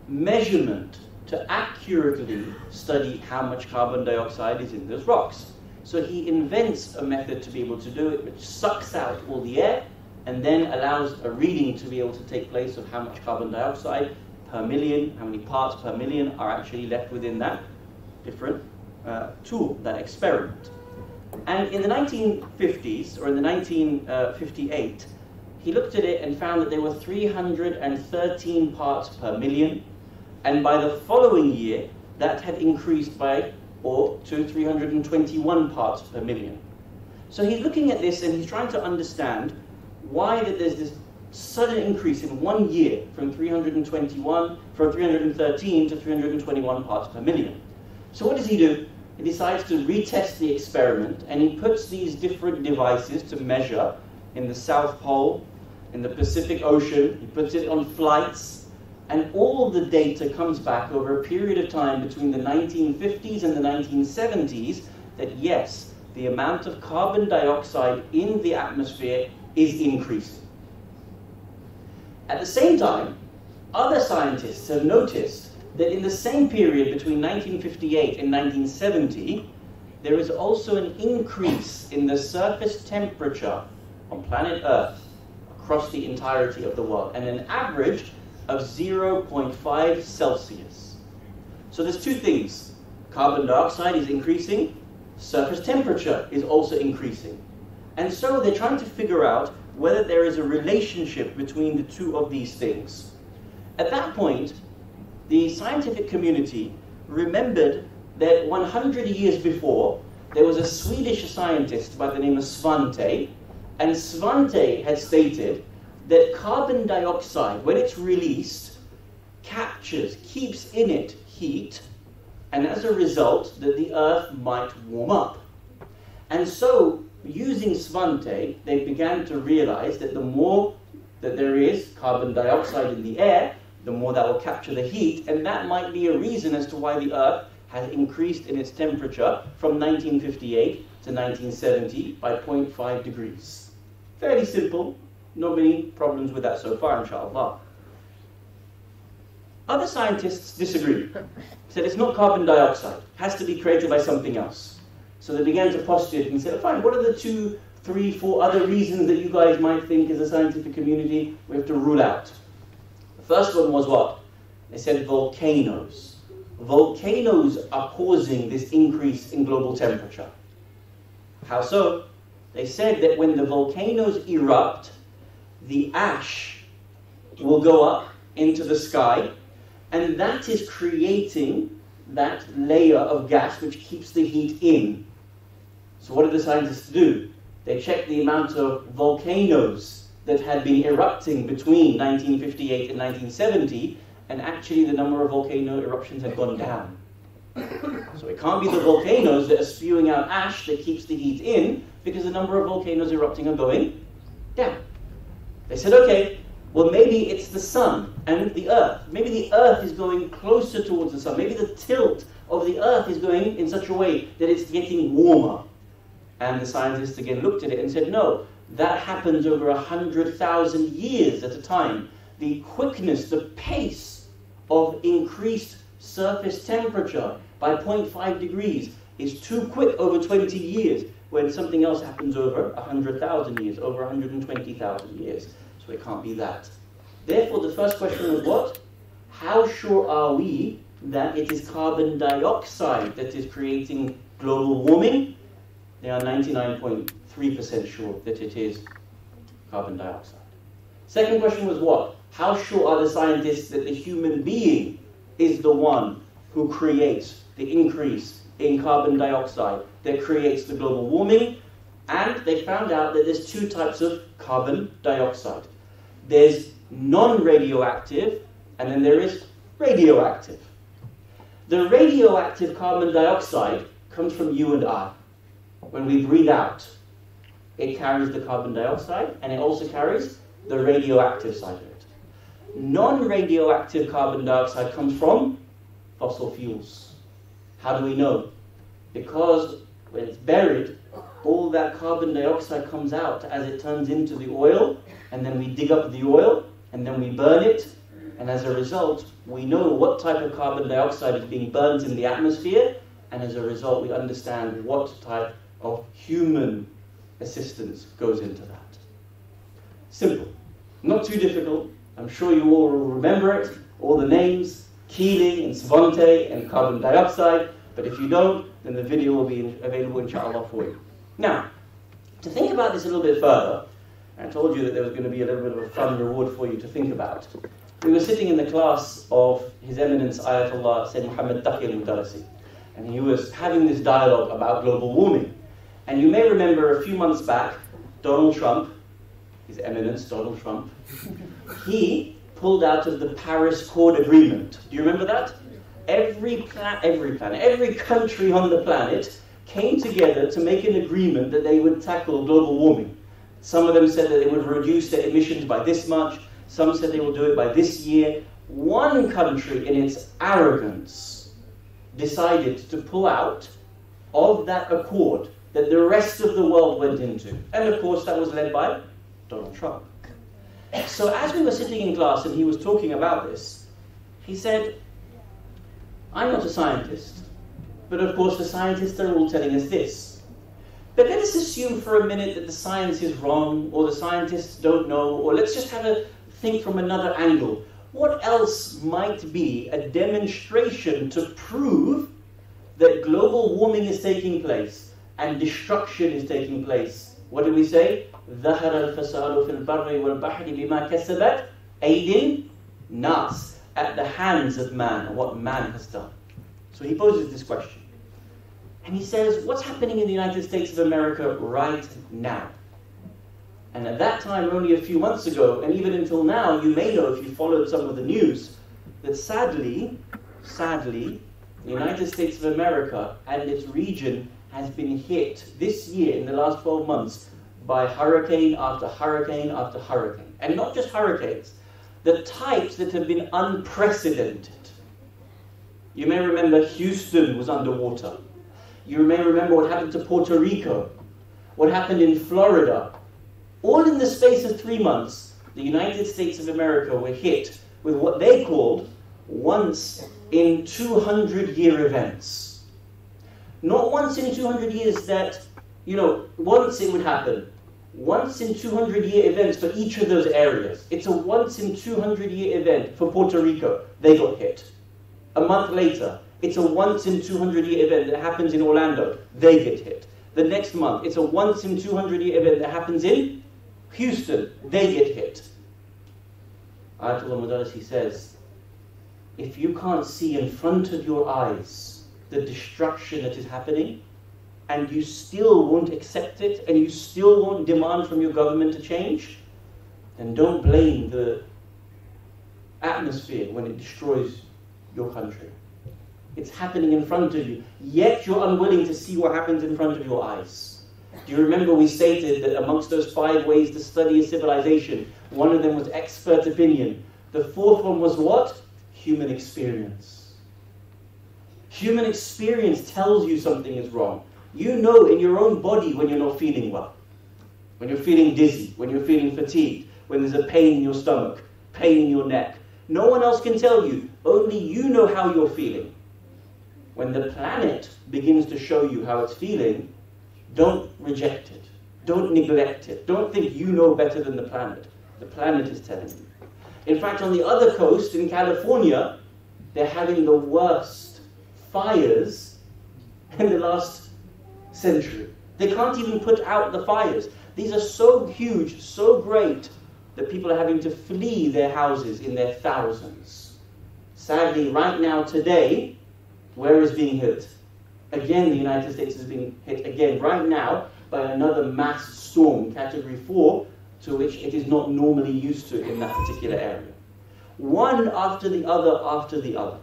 measurement, to accurately study how much carbon dioxide is in those rocks. So he invents a method to be able to do it, which sucks out all the air and then allows a reading to be able to take place of how much carbon dioxide per million, how many parts per million are actually left within that different tool, that experiment. And in the 1950s, or in the 1958, he looked at it and found that there were 313 parts per million, and by the following year, that had increased to 321 parts per million. So he's looking at this and he's trying to understand why that there's this sudden increase in 1 year from 313 to 321 parts per million. So what does he do? He decides to retest the experiment, and he puts these different devices to measure in the South Pole, in the Pacific Ocean. He puts it on flights, and all the data comes back over a period of time between the 1950s and the 1970s that yes, the amount of carbon dioxide in the atmosphere is increasing. At the same time, other scientists have noticed that in the same period between 1958 and 1970, there is also an increase in the surface temperature on planet Earth across the entirety of the world, and an average of 0.5 Celsius. So there's two things. Carbon dioxide is increasing, surface temperature is also increasing. And so they're trying to figure out whether there is a relationship between the two of these things. At that point, the scientific community remembered that 100 years before, there was a Swedish scientist by the name of Svante, and Svante had stated that carbon dioxide, when it's released, keeps in it heat, and as a result, that the Earth might warm up. And so, using Svante, they began to realize that the more that there is carbon dioxide in the air, the more that will capture the heat, and that might be a reason as to why the Earth has increased in its temperature from 1958 to 1970 by 0.5 degrees. Fairly simple, not many problems with that so far, inshallah. Other scientists disagree. Said it's not carbon dioxide, it has to be created by something else. So they began to postulate and said, fine, what are the 2, 3, 4 other reasons that you guys might think as a scientific community we have to rule out? The first one was what? They said volcanoes. Volcanoes are causing this increase in global temperature. How so? They said that when the volcanoes erupt, the ash will go up into the sky, and that is creating that layer of gas which keeps the heat in. So what did the scientists do? They checked the amount of volcanoes that had been erupting between 1958 and 1970, and actually the number of volcano eruptions had gone down. So it can't be the volcanoes that are spewing out ash that keeps the heat in, because the number of volcanoes erupting are going down. They said, okay, well maybe it's the sun and the earth. Maybe the earth is going closer towards the sun. Maybe the tilt of the earth is going in such a way that it's getting warmer. And the scientists again looked at it and said, no, that happens over 100,000 years at a time. The quickness, the pace of increased surface temperature by 0.5 degrees is too quick over 20 years, when something else happens over 100,000 years, over 120,000 years. So it can't be that. Therefore, the first question was what? How sure are we that it is carbon dioxide that is creating global warming? They are 99.3% sure that it is carbon dioxide. Second question was what? How sure are the scientists that the human being is the one who creates the increase in carbon dioxide that creates the global warming? And they found out that there's two types of carbon dioxide. There's non-radioactive, and then there is radioactive. The radioactive carbon dioxide comes from you and I. When we breathe out, it carries the carbon dioxide, and it also carries the radioactive side of it. Non-radioactive carbon dioxide comes from fossil fuels. How do we know? Because when it's buried, all that carbon dioxide comes out as it turns into the oil, and then we dig up the oil, and then we burn it, and as a result, we know what type of carbon dioxide is being burnt in the atmosphere, and as a result, we understand what type of human assistance goes into that. Simple. Not too difficult. I'm sure you all will remember it, all the names, Keeling and Svante and carbon dioxide, but if you don't, then the video will be available inshallah for you. Now, to think about this a little bit further, I told you that there was going to be a little bit of a fun reward for you to think about. We were sitting in the class of His Eminence Ayatollah Sayyid Muhammad Taqi al-Mudarrisi, and he was having this dialogue about global warming. And you may remember a few months back, Donald Trump, His Eminence Donald Trump, he pulled out of the Paris Accord Agreement. Do you remember that? Every country on the planet came together to make an agreement that they would tackle global warming. Some of them said that they would reduce their emissions by this much. Some said they will do it by this year. One country, in its arrogance, decided to pull out of that accord that the rest of the world went into. And of course, that was led by Donald Trump. So as we were sitting in class and he was talking about this, he said, I'm not a scientist, but of course the scientists are all telling us this. But let us assume for a minute that the science is wrong, or the scientists don't know, or let's just have a think from another angle. What else might be a demonstration to prove that global warming is taking place and destruction is taking place? What do we say? ظهر الفساد في البر والبحر بما كسبت أيدي الناس, at the hands of man, and what man has done. So he poses this question. And he says, what's happening in the United States of America right now? And at that time, only a few months ago, and even until now, you may know if you followed some of the news, that sadly, the United States of America and its region has been hit this year, in the last 12 months, by hurricane after hurricane after hurricane. And not just hurricanes, the types that have been unprecedented. You may remember Houston was underwater. You may remember what happened to Puerto Rico, what happened in Florida. All in the space of 3 months, the United States of America were hit with what they called once in 200-year events. Not once in 200 years that, once it would happen. Once in 200-year events for each of those areas. It's a once in 200-year event for Puerto Rico. They got hit. A month later, it's a once in 200-year event that happens in Orlando. They get hit. The next month, it's a once in 200-year event that happens in Houston. They get hit. Ayatollah Mudarrisi says, if you can't see in front of your eyes the destruction that is happening, and you still won't accept it, and you still won't demand from your government to change, then don't blame the atmosphere when it destroys your country. It's happening in front of you, yet you're unwilling to see what happens in front of your eyes. Do you remember we stated that amongst those 5 ways to study a civilization, one of them was expert opinion. The 4th one was what? Human experience. Human experience tells you something is wrong. You know in your own body when you're not feeling well, when you're feeling dizzy, when you're feeling fatigued, when there's a pain in your stomach, pain in your neck. No one else can tell you. Only you know how you're feeling. When the planet begins to show you how it's feeling, don't reject it. Don't neglect it. Don't think you know better than the planet. The planet is telling you. In fact, on the other coast in California, they're having the worst fires in the last century. They can't even put out the fires. These are so huge, so great, that people are having to flee their houses in their thousands. Sadly, right now, today, where is being hit? Again, the United States is being hit again, right now, by another mass storm, category 4, to which it is not normally used to in that particular area. One after the other after the other.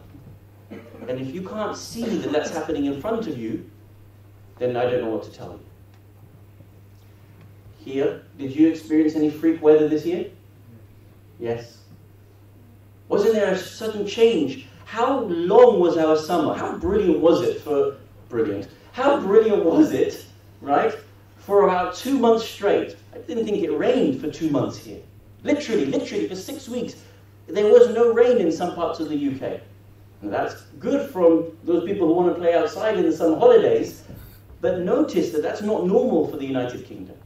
And if you can't see that that's happening in front of you, then I don't know what to tell you. Here, did you experience any freak weather this year? Yes. Wasn't there a sudden change? How long was our summer? How brilliant was it for... Brilliant. How brilliant was it, right, for about 2 months straight? I didn't think it rained for 2 months here. Literally, for 6 weeks. There was no rain in some parts of the UK. And that's good from those people who want to play outside in the summer holidays, but notice that that's not normal for the United Kingdom.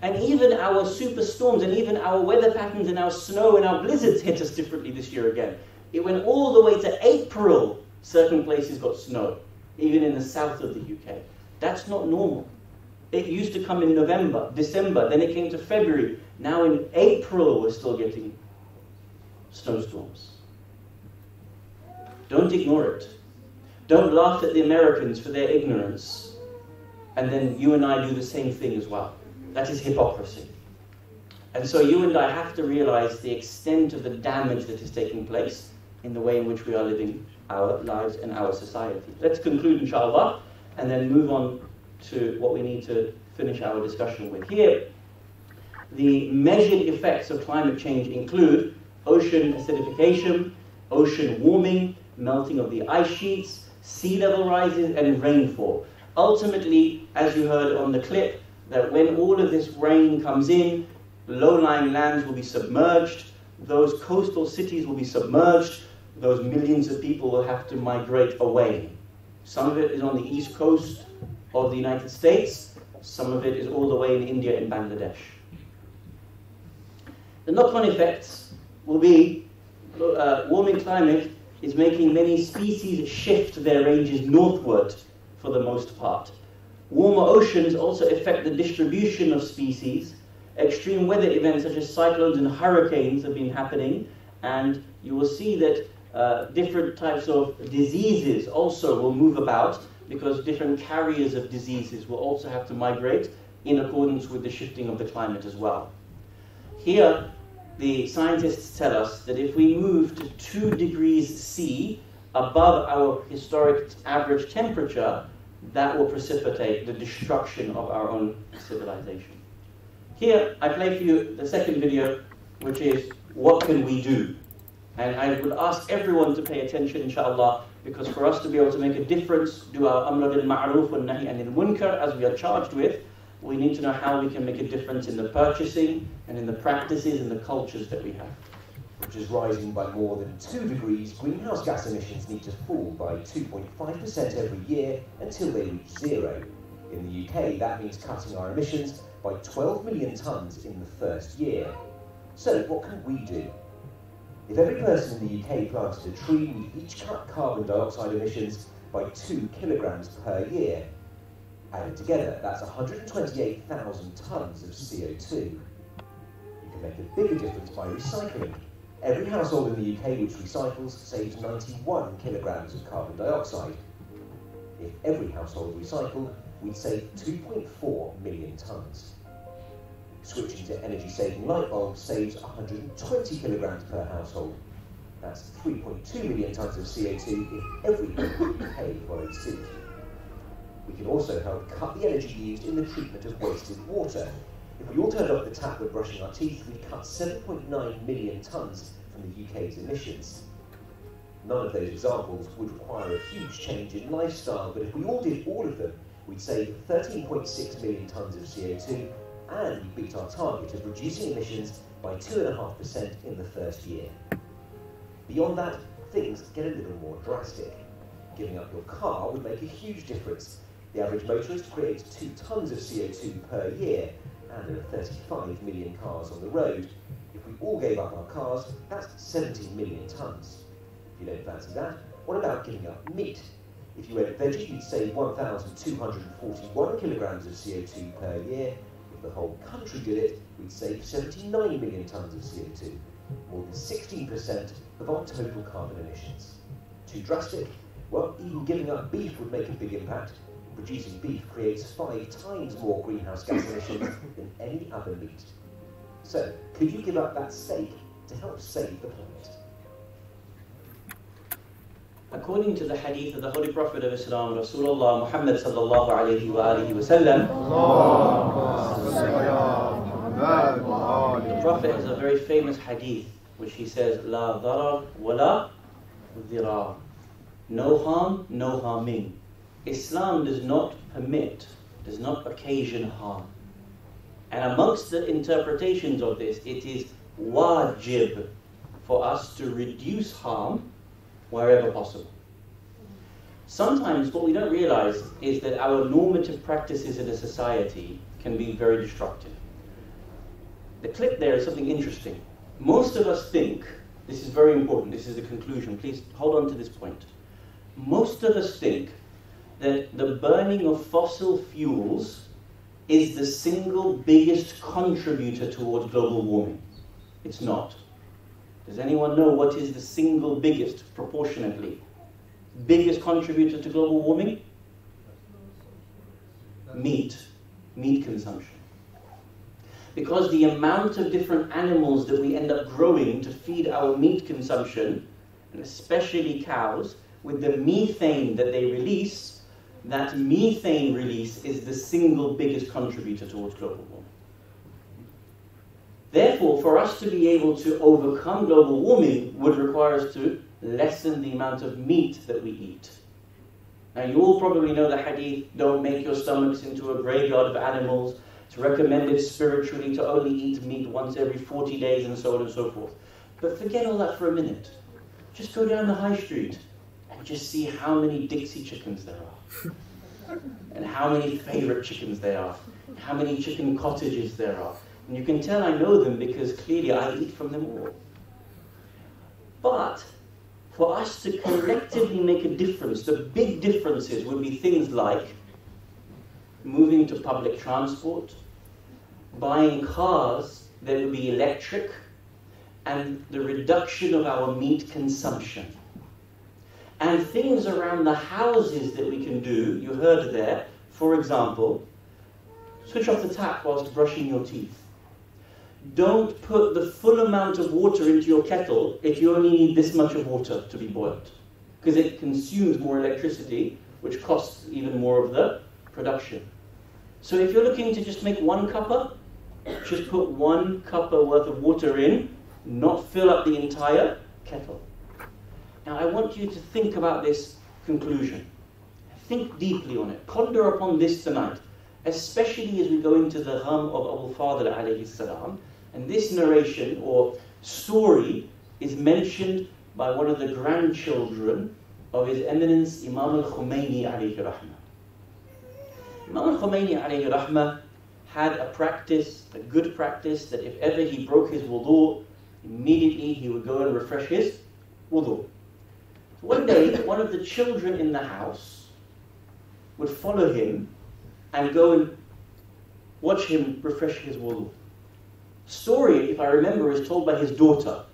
And even our superstorms and even our weather patterns and our snow and our blizzards hit us differently this year again. It went all the way to April, certain places got snow, even in the south of the UK. That's not normal. It used to come in November, December, then it came to February. Now in April we're still getting snowstorms. Don't ignore it. Don't laugh at the Americans for their ignorance, and then you and I do the same thing as well. That is hypocrisy. And so you and I have to realize the extent of the damage that is taking place in the way in which we are living our lives and our society. Let's conclude, inshallah, and then move on to what we need to finish our discussion with. Here, the measured effects of climate change include ocean acidification, ocean warming, melting of the ice sheets, sea level rises, and rainfall. Ultimately, as you heard on the clip, that when all of this rain comes in, low-lying lands will be submerged, those coastal cities will be submerged, those millions of people will have to migrate away. Some of it is on the east coast of the United States, some of it is all the way in India and Bangladesh. The knock-on effects will be warming climate is making many species shift their ranges northward for the most part. Warmer oceans also affect the distribution of species. Extreme weather events such as cyclones and hurricanes have been happening, and you will see that different types of diseases also will move about because different carriers of diseases will also have to migrate in accordance with the shifting of the climate as well. Here, the scientists tell us that if we move to 2 degrees C above our historic average temperature, that will precipitate the destruction of our own civilization. Here, I play for you the second video, which is, what can we do? And I would ask everyone to pay attention, inshallah, because for us to be able to make a difference, do our amr bil ma'ruf wa nahi anil munkar, as we are charged with, we need to know how we can make a difference in the purchasing and in the practices and the cultures that we have. Which is rising by more than 2 degrees, greenhouse gas emissions need to fall by 2.5% every year until they reach 0. In the UK, that means cutting our emissions by 12 million tonnes in the first year. So, what can we do? If every person in the UK planted a tree, we'd each cut carbon dioxide emissions by 2 kilograms per year. Added together, that's 128,000 tonnes of CO2. You can make a bigger difference by recycling. Every household in the UK which recycles saves 91 kilograms of carbon dioxide. If every household recycled, we'd save 2.4 million tonnes. Switching to energy-saving light bulbs saves 120 kilograms per household. That's 3.2 million tonnes of CO2 if everyone in the UK followed suit. We can also help cut the energy used in the treatment of wasted water. If we all turned off the tap when brushing our teeth, we'd cut 7.9 million tonnes from the UK's emissions. None of those examples would require a huge change in lifestyle, but if we all did all of them, we'd save 13.6 million tonnes of CO2, and we beat our target of reducing emissions by 2.5% in the first year. Beyond that, things get a little more drastic. Giving up your car would make a huge difference. The average motorist creates 2 tonnes of CO2 per year, and there are 35 million cars on the road. If we all gave up our cars, that's 17 million tonnes. If you don't fancy that, what about giving up meat? If you went veggie, you'd save 1,241 kilograms of CO2 per year. If the whole country did it, we'd save 79 million tonnes of CO2, more than 16% of our total carbon emissions. Too drastic? Well, even giving up beef would make a big impact. Producing beef creates 5 times more greenhouse gas emissions than any other meat. So, could you give up that steak to help save the planet? According to the hadith of the Holy Prophet of Islam, Rasulullah Muhammad sallallahu alayhi wa alihi wa sallam, the Prophet has a very famous hadith which he says, La dharar wa la dhirar. No harm, no harming. Islam does not permit, does not occasion harm. And amongst the interpretations of this, it is wajib for us to reduce harm wherever possible. Sometimes what we don't realize is that our normative practices in a society can be very destructive. The clip there is something interesting. Most of us think, this is very important, this is the conclusion, please hold on to this point. Most of us think that the burning of fossil fuels is the single biggest contributor towards global warming. It's not. Does anyone know what is the single biggest, proportionately, biggest contributor to global warming? Meat consumption. Because the amount of different animals that we end up growing to feed our meat consumption, and especially cows, with the methane that they release, that methane release is the single biggest contributor towards global warming. Therefore, for us to be able to overcome global warming would require us to lessen the amount of meat that we eat. Now, you all probably know the hadith, don't make your stomachs into a graveyard of animals. It's recommended spiritually to only eat meat once every 40 days and so on and so forth. But forget all that for a minute. Just go down the high street and just see how many Dixie chickens there are. And how many favourite chickens there are. And how many chicken cottages there are. And you can tell I know them because clearly I eat from them all. But for us to collectively make a difference, the big differences would be things like moving to public transport, buying cars that would be electric, and the reduction of our meat consumption. And things around the houses that we can do, you heard there, for example, switch off the tap whilst brushing your teeth. Don't put the full amount of water into your kettle if you only need this much of water to be boiled, because it consumes more electricity, which costs even more of the production. So if you're looking to just make 1 cuppa, just put 1 cuppa worth of water in, not fill up the entire kettle. Now I want you to think about this conclusion. Think deeply on it. Ponder upon this tonight, especially as we go into the hum of Abu Fadl alayhi salam. And this narration or story is mentioned by one of the grandchildren of His Eminence Imam al-Khomeini alayhi rahmah. Imam al-Khomeini alayhi rahmah had a practice, a good practice, that if ever he broke his wudu, immediately he would go and refresh his wudu. One day, one of the children in the house would follow him and go and watch him refresh his wudu. Story, if I remember, is told by his daughter.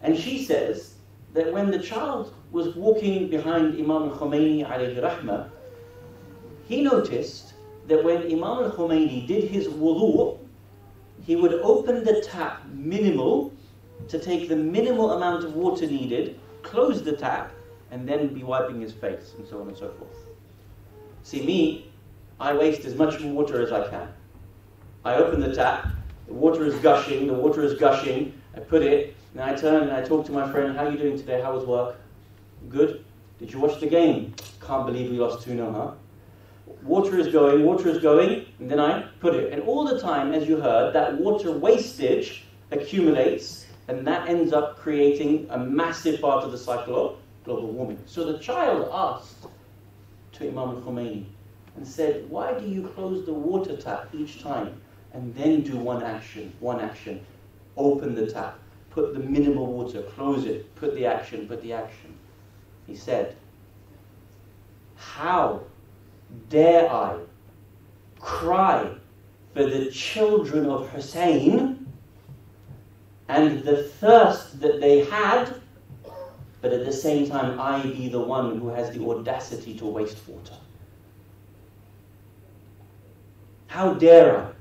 And she says that when the child was walking behind Imam al-Khomeini alayhi rahmah, he noticed that when Imam al-Khomeini did his wudu, he would open the tap minimal to take the minimal amount of water needed, close the tap, and then be wiping his face, and so on and so forth. See, me, I waste as much water as I can. I open the tap, the water is gushing, I put it, and I turn and I talk to my friend, how are you doing today, how was work? Good? Did you watch the game? Can't believe we lost 2-0, huh? Water is going, and then I put it. And all the time, as you heard, that water wastage accumulates, and that ends up creating a massive part of the cycle of global warming. So the child asked to Imam al-Khomeini and said, why do you close the water tap each time and then do one action, open the tap, put the minimal water, close it, put the action. He said, how dare I cry for the children of Hussein and the thirst that they had, but at the same time I be the one who has the audacity to waste water? How dare I?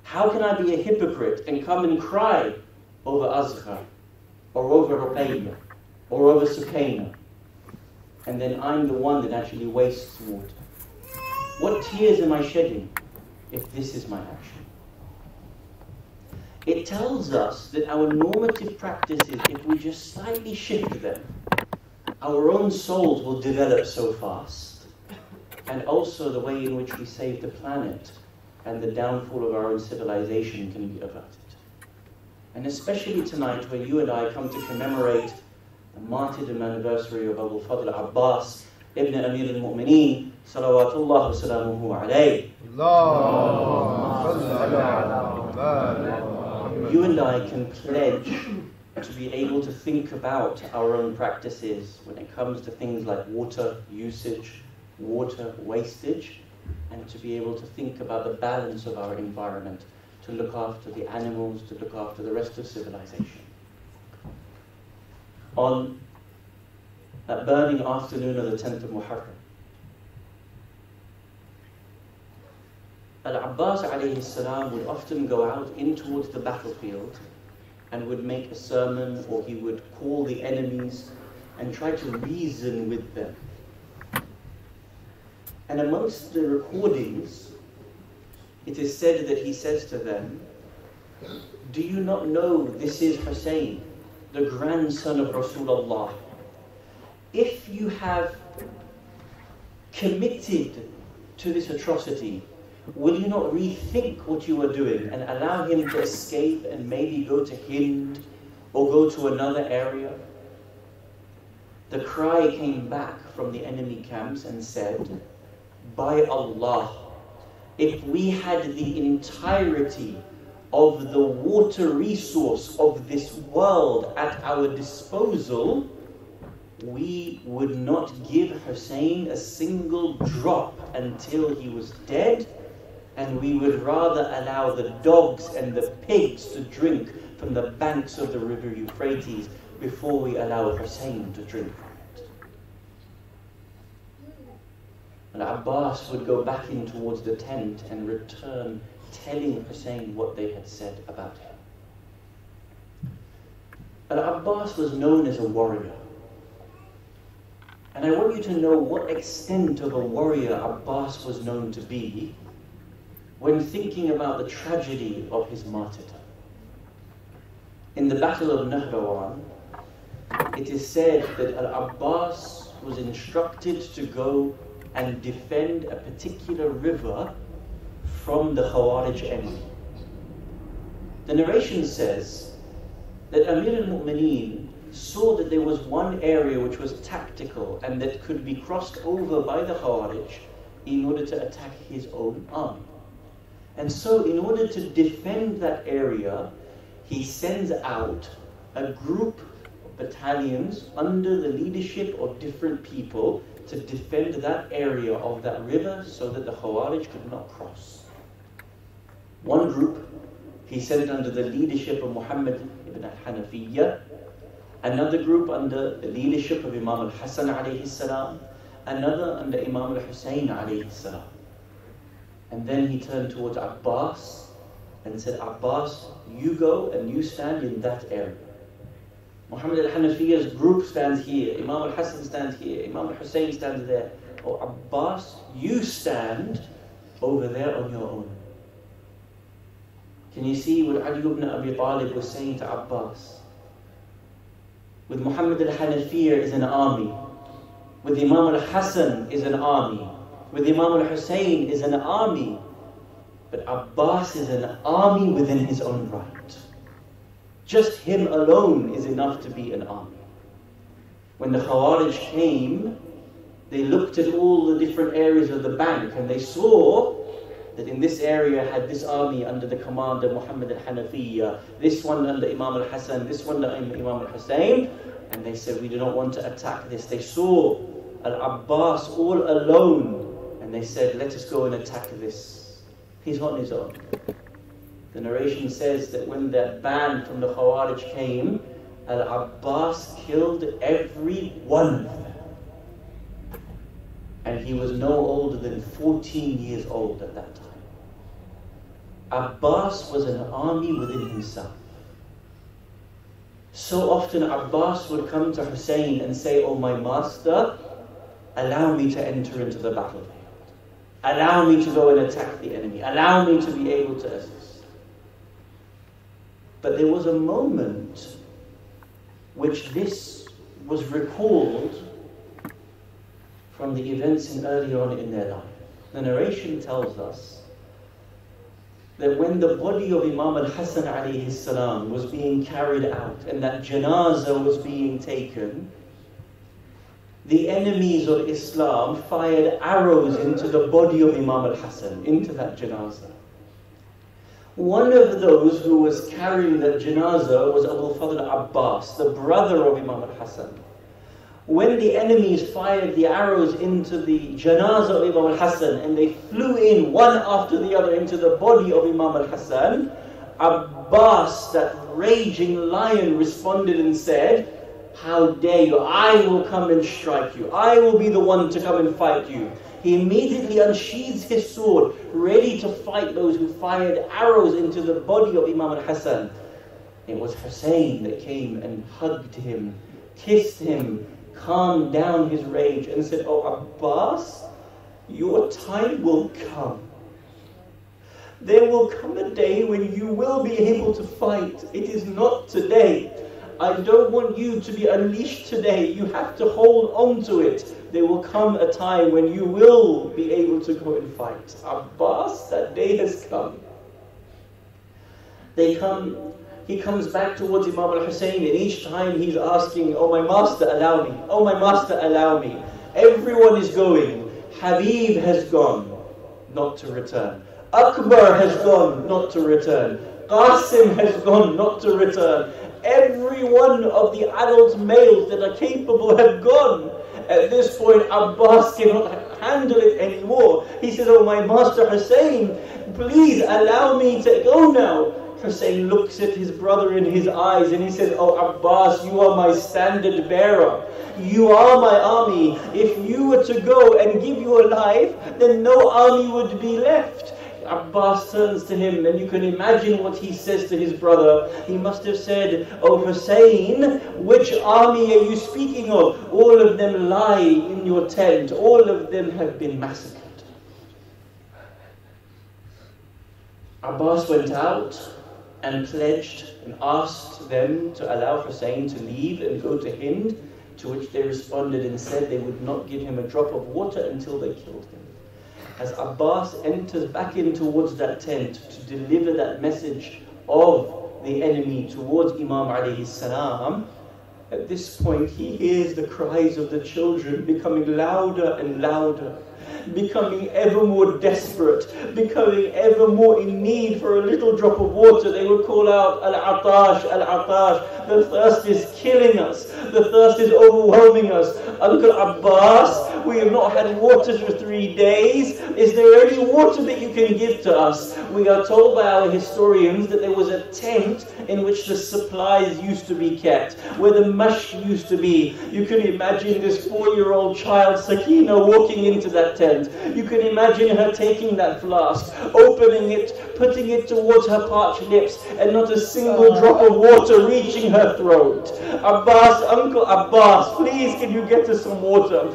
How can I be a hypocrite and come and cry over Azhar, or over Ruqayya, or over Sukaina, and then I'm the one that actually wastes water? What tears am I shedding if this is my action? It tells us that our normative practices, if we just slightly shift them, our own souls will develop so fast. And also the way in which we save the planet and the downfall of our own civilization can be averted. And especially tonight, where you and I come to commemorate the martyrdom anniversary of Abu Fadl Abbas ibn Amir al-Mu'mineen, salawatullah wa salamuhu alayh. You and I can pledge to be able to think about our own practices when it comes to things like water usage, water wastage, and to be able to think about the balance of our environment, to look after the animals, to look after the rest of civilization. On that burning afternoon of the 10th of Muharram, Al-Abbas alayhi salam would often go out in towards the battlefield and would make a sermon, or he would call the enemies and try to reason with them. And amongst the recordings, it is said that he says to them, do you not know this is Hussein, the grandson of Rasulullah? If you have committed to this atrocity, will you not rethink what you are doing and allow him to escape and maybe go to Hind or go to another area? The cry came back from the enemy camps and said, by Allah, if we had the entirety of the water resource of this world at our disposal, we would not give Hussein a single drop until he was dead, and we would rather allow the dogs and the pigs to drink from the banks of the river Euphrates before we allow Hussein to drink from it. And Abbas would go back in towards the tent and return telling Hussein what they had said about him. And Abbas was known as a warrior. And I want you to know what extent of a warrior Abbas was known to be when thinking about the tragedy of his martyrdom. In the Battle of Nahrawan, it is said that Al-Abbas was instructed to go and defend a particular river from the Khawarij enemy. The narration says that Amir al-Mu'mineen saw that there was one area which was tactical and that could be crossed over by the Khawarij in order to attack his own army. And so in order to defend that area, he sends out a group of battalions under the leadership of different people to defend that area of that river so that the Khawarij could not cross. One group, he sent under the leadership of Muhammad ibn al-Hanafiyyah, another group under the leadership of Imam al-Hasan alayhi salam, another under Imam al-Hussein alayhi salam. And then he turned towards Abbas and said, Abbas, you go and you stand in that area. Muhammad al-Hanafiya's group stands here, Imam al-Hassan stands here, Imam al-Hussein stands there. Oh Abbas, you stand over there on your own. Can you see what Ali ibn Abi Talib was saying to Abbas? With Muhammad al-Hanafiya is an army. With Imam al-Hassan is an army. With Imam al-Hussein is an army. But Abbas is an army within his own right. Just him alone is enough to be an army. When the Khawarij came, they looked at all the different areas of the bank and they saw that in this area had this army under the command of Muhammad al-Hanafiya, this one under Imam al-Hassan, this one under Imam al-Hussein, and they said, we do not want to attack this. They saw al-Abbas all alone, and they said, let us go and attack this. He's on his own. The narration says that when that band from the Khawarij came, al-Abbas killed every one of them. And he was no older than 14 years old at that time. Abbas was an army within himself. So often Abbas would come to Hussein and say, oh my master, allow me to enter into the battlefield. Allow me to go and attack the enemy. Allow me to be able to assist. But there was a moment which this was recalled from the events early on in their life. The narration tells us that when the body of Imam al-Hassan alayhi salam was being carried out and that janazah was being taken, the enemies of Islam fired arrows into the body of Imam al-Hassan, into that janazah. One of those who was carrying that janazah was Abu Fadl Abbas, the brother of Imam al-Hassan. When the enemies fired the arrows into the janazah of Imam al-Hassan and they flew in one after the other into the body of Imam al-Hassan, Abbas, that raging lion, responded and said, how dare you, I will come and strike you. I will be the one to come and fight you. He immediately unsheathes his sword, ready to fight those who fired arrows into the body of Imam al-Hassan. It was Hussein that came and hugged him, kissed him, calmed down his rage and said, oh Abbas, your time will come. There will come a day when you will be able to fight. It is not today. I don't want you to be unleashed today. You have to hold on to it. There will come a time when you will be able to go and fight. Abbas, that day has come. He comes back towards Imam al-Hussein, and each time he's asking, oh my master, allow me. Oh my master, allow me. Everyone is going. Habib has gone, not to return. Akbar has gone, not to return. Qasim has gone, not to return. Every one of the adult males that are capable have gone. At this point, Abbas cannot handle it anymore. He says, oh my master Hussein, please allow me to go now. Hussein looks at his brother in his eyes and he says, oh Abbas, you are my standard bearer. You are my army. If you were to go and give your life, then no army would be left. Abbas turns to him, and you can imagine what he says to his brother. He must have said, oh Hussein, which army are you speaking of? All of them lie in your tent. All of them have been massacred. Abbas went out and pledged and asked them to allow Hussein to leave and go to Hind, to which they responded and said they would not give him a drop of water until they killed him. As Abbas enters back in towards that tent to deliver that message of the enemy towards Imam alayhi salam, at this point he hears the cries of the children becoming louder and louder, becoming ever more desperate, becoming ever more in need for a little drop of water. They would call out, Al-Atash, Al-Atash, the thirst is killing us, the thirst is overwhelming us. Uncle Abbas, we have not had water for 3 days. Is there any water that you can give to us? We are told by our historians that there was a tent in which the supplies used to be kept, where the mashk used to be. You can imagine this 4-year-old child, Sakina, walking into that tent. You can imagine her taking that flask, opening it, putting it towards her parched lips, and not a single drop of water reaching her throat. Abbas, Uncle Abbas, please can you get us some water?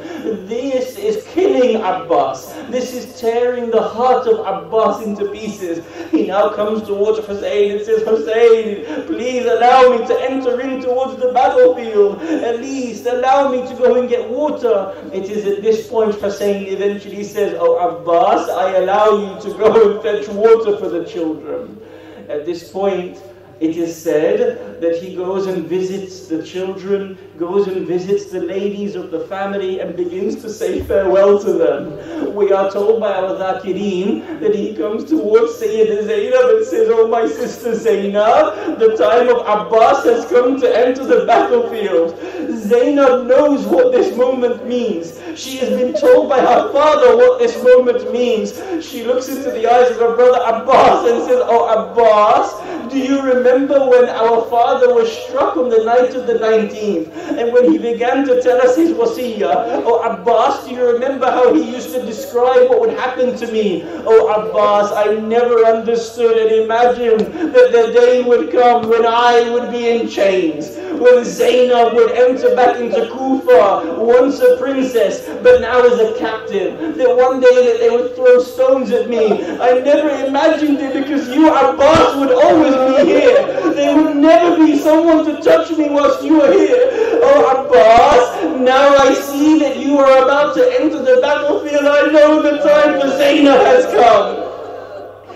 This is killing Abbas. This is tearing the heart of Abbas into pieces. He now comes towards Hussein and says, Hussein, please allow me to enter in towards the battlefield. At least allow me to go and get water. It is at this point Hussein eventually says, oh Abbas, I allow you to go and fetch water for the children. At this point, it is said that he goes and visits the children, goes and visits the ladies of the family and begins to say farewell to them. We are told by our Dhakirin that he comes towards Sayyida Zainab and says, oh my sister Zainab, the time of Abbas has come to enter the battlefield. Zainab knows what this moment means. She has been told by her father what this moment means. She looks into the eyes of her brother Abbas and says, oh Abbas, do you remember when our father was struck on the night of the 19th? And when he began to tell us his wasiyah, oh Abbas, do you remember how he used to describe what would happen to me? Oh Abbas, I never understood and imagined that the day would come when I would be in chains. When Zainab would enter back into Kufa, once a princess, but now as a captive. That one day that they would throw stones at me. I never imagined it because you, Abbas, would always be here. There would never be someone to touch me whilst you are here. Oh Abbas, now I see that you are about to enter the battlefield. I know the time for Zainab has come.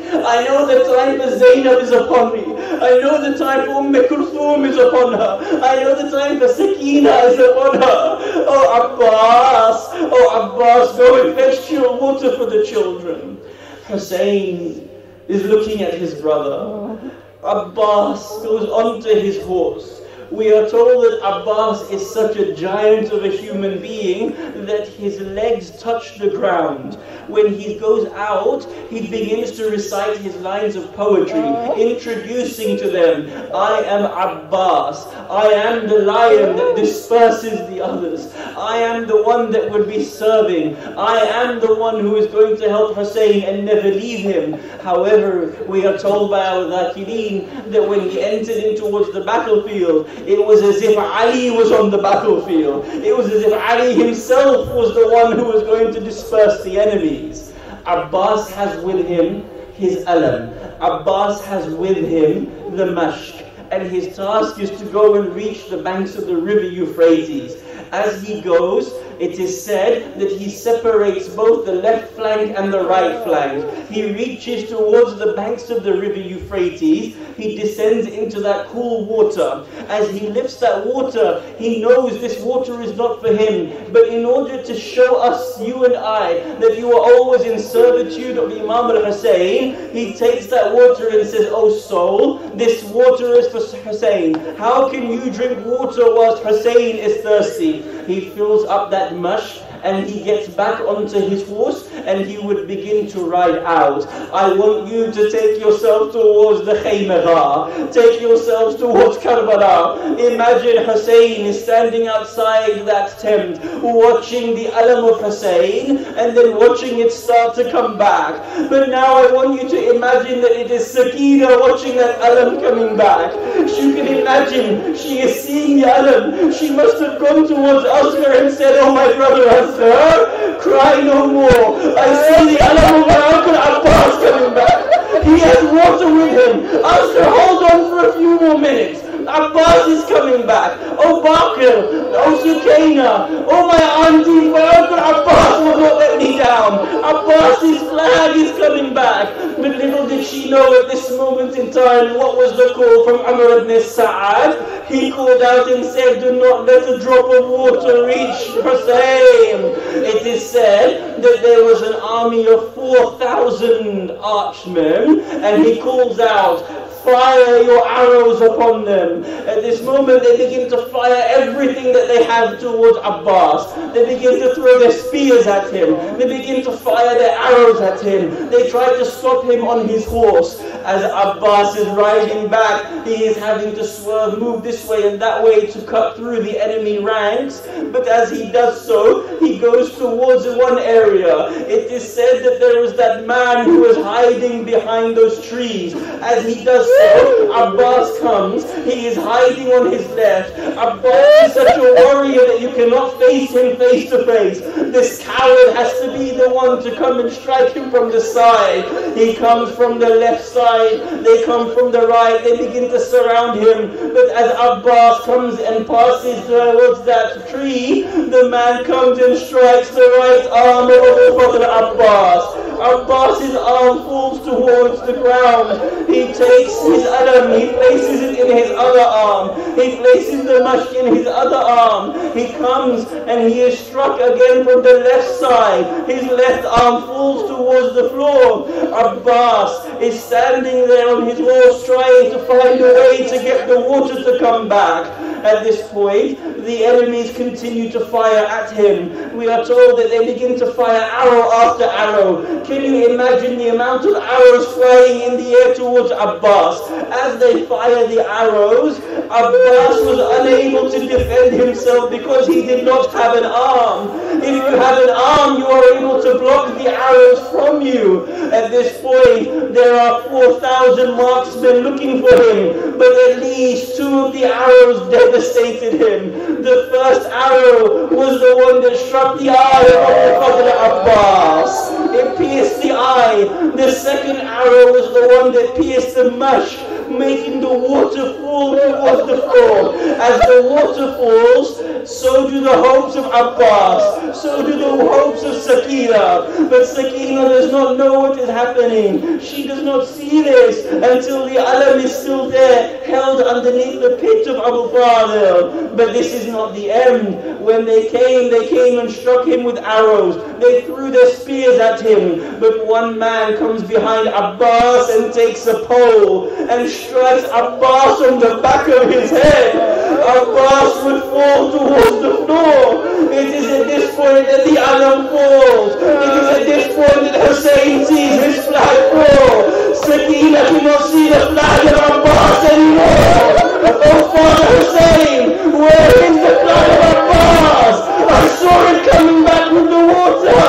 I know the time for Zainab is upon me. I know the time for Kulthum is upon her. I know the time for Sakina is upon her. Oh Abbas, go and fetch your water for the children. Hussein is looking at his brother. Abbas goes onto his horse. We are told that Abbas is such a giant of a human being that his legs touch the ground. When he goes out, he begins to recite his lines of poetry, introducing to them, I am Abbas, I am the lion that disperses the others, I am the one that would be serving, I am the one who is going to help Hussein and never leave him. However, we are told by our Dhakirin that when he entered in towards the battlefield, it was as if Ali was on the battlefield. It was as if Ali himself was the one who was going to disperse the enemies. Abbas has with him his alam. Abbas has with him the mashq. And his task is to go and reach the banks of the river Euphrates. As he goes, it is said that he separates both the left flank and the right flank. He reaches towards the banks of the river Euphrates. He descends into that cool water. As he lifts that water, he knows this water is not for him. But in order to show us, you and I, that you are always in servitude of Imam al-Hussein, he takes that water and says, oh soul, this water is for Hussein. How can you drink water whilst Hussein is thirsty? He fills up that mush and he gets back onto his horse and he would begin to ride out. I want you to take yourself towards the Khaymara. Take yourselves towards Karbala. Imagine Hussein is standing outside that tent, watching the alam of Hussein and then watching it start to come back. But now I want you to imagine that it is Sakina watching that alam coming back. You can imagine, she is seeing the alam. She must have gone towards Asghar and said, oh my brother Asghar, cry no more. I see the alam of my uncle Abbas coming back. He has water with him. Asghar, hold on for a few more minutes. Abbas is coming back. Oh Bakr, oh Sukaina, oh my auntie, my uncle Abbas will not let me down. Abbas's flag is coming back. But little did she know at this moment in time what was the call from Amr ibn Sa'ad. He called out and said, do not let a drop of water reach Hussein. It is said that there was an army of 4,000 archmen and he calls out, fire your arrows upon them. At this moment, they begin to fire everything that they have towards Abbas. They begin to throw their spears at him. They begin to fire their arrows at him. They try to stop him on his horse. As Abbas is riding back, he is having to swerve, move this way and that way to cut through the enemy ranks. But as he does so, he goes towards one area. It is said that there was that man who was hiding behind those trees. As he does so, Abbas comes. He is hiding on his left. Abbas is such a warrior that you cannot face him face to face. This coward has to be the one to come and strike him from the side. He comes from the left side. They come from the right. They begin to surround him. But as Abbas comes and passes towards that tree, the man comes and strikes the right arm of Abu Bakr Abbas. Abbas's arm falls towards the ground. He takes his alam, he places it in his other arm. He places the mashk in his other arm. He comes and he is struck again from the left side. His left arm falls towards the floor. Abbas is standing there on his horse trying to find a way to get the water to come back. At this point, the enemies continue to fire at him. We are told that they begin to fire arrow after arrow. Can you imagine the amount of arrows flying in the air towards Abbas? As they fire the arrows, Abbas was unable to defend himself because he did not have an arm. If you have an arm, you are able to block the arrows from you. At this point, there are 4,000 marksmen looking for him, but at least 2 of the arrows devastated him. The first arrow was the one that struck the eye of Qadr Abbas. It pierced the eye. The second arrow was the one that pierced the mush, making the water fall towards the floor. As the water falls, so do the hopes of Abbas, so do the hopes of Sakina. But Sakina does not know what is happening. She does not see this until the alam is still there, held underneath the pit of Abu Fadil. But this is not the end. When they came and struck him with arrows. They threw their spears at him. But one man comes behind Abbas and takes a pole and strikes Abbas on the back of his head. Abbas would fall towards the floor. It is at this point that the alam falls. It is at this point that Hussein sees his flag fall. Sakina cannot see the flag of Abbas anymore. Oh, Father Hussein, where is the flag of Abbas? I saw it coming back with the water.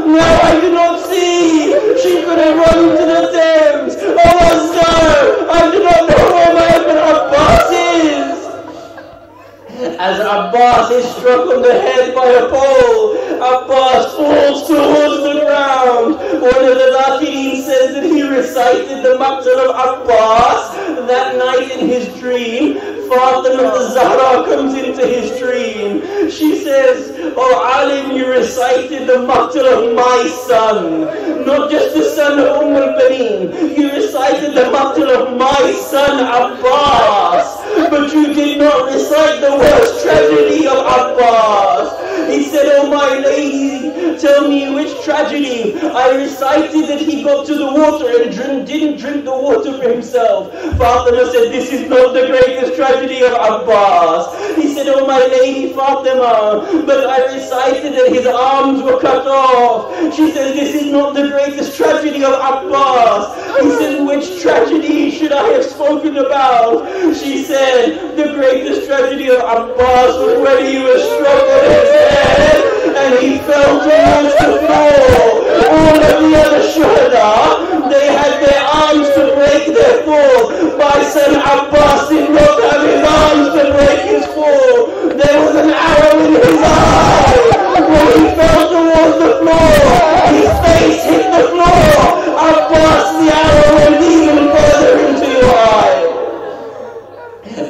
Now I do not see. She could have run into the Thames. Oh, Azhar, I do not know where my husband Abbas is. As Abbas is struck on the head by a pole, Abbas falls towards the ground. One of the Dhakirin says that he recited the Maqtal of Abbas that night in his dream. Fatima Zahra comes into his dream. She says, "Oh Alim, you recited the Maqtal of my son, not just the son of al-Baneen. You recited the Maqtal of my son Abbas, but you did not recite the worst tragedy of Abbas." He said, "Oh my lady, tell me which tragedy." I recited that he got to the water and didn't drink the water for himself. Fatima said, "This is not the greatest tragedy of Abbas." He said, "Oh my lady Fatima, but I recited that his arms were cut off." She said, "This is not the greatest tragedy of Abbas." He said, "Which tragedy should I have spoken about?" She said, "The greatest tragedy of Abbas was when he was struck on his head and he fell towards the floor. All of the other shuhada, they had their arms to break their fall. My son Abbas did not have his arms to break his fall. There was an arrow in his eye. When he fell towards the floor, his face hit the floor. Abbas, the arrow went even further into your eye."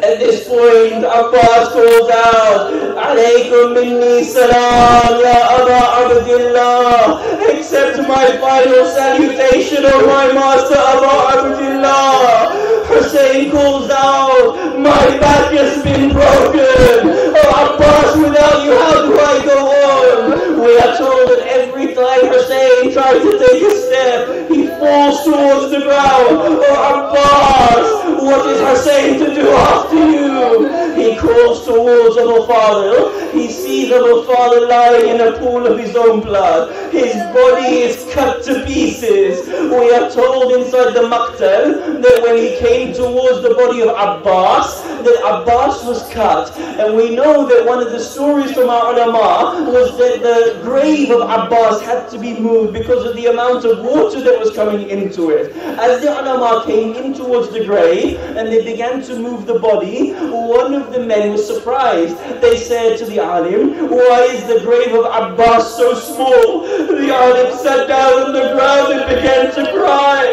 At this point, Abbas calls out, "Alaykum minni salam, ya Aba Abdullah. Accept my final salutation, O my master Aba Abdullah." Hussein calls out, "My back has been broken. Oh Abbas, without you, how do I go on?" We are told that every time Hussein tries to take a step, he falls towards the ground. Oh Abbas, what is Hussein to do after you? He crawls towards Abu Fadl. He sees Abu Fadl lying in a pool of his own blood. His body is cut to pieces. We are told inside the Maqtal that when he came towards the body of Abbas, that Abbas was cut. And we know that one of the stories from our ulama was that the grave of Abbas had to be moved because of the amount of water that was coming into it. As the ulama came in towards the grave and they began to move the body, one of the men was surprised. They said to the alim, why is the grave of Abbas so small? The alim sat down on the ground and began to cry.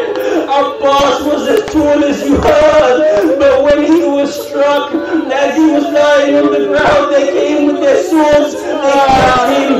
Abbas was as tall as you heard, but when he was struck, as he was lying on the ground, they came with their swords, they cut him,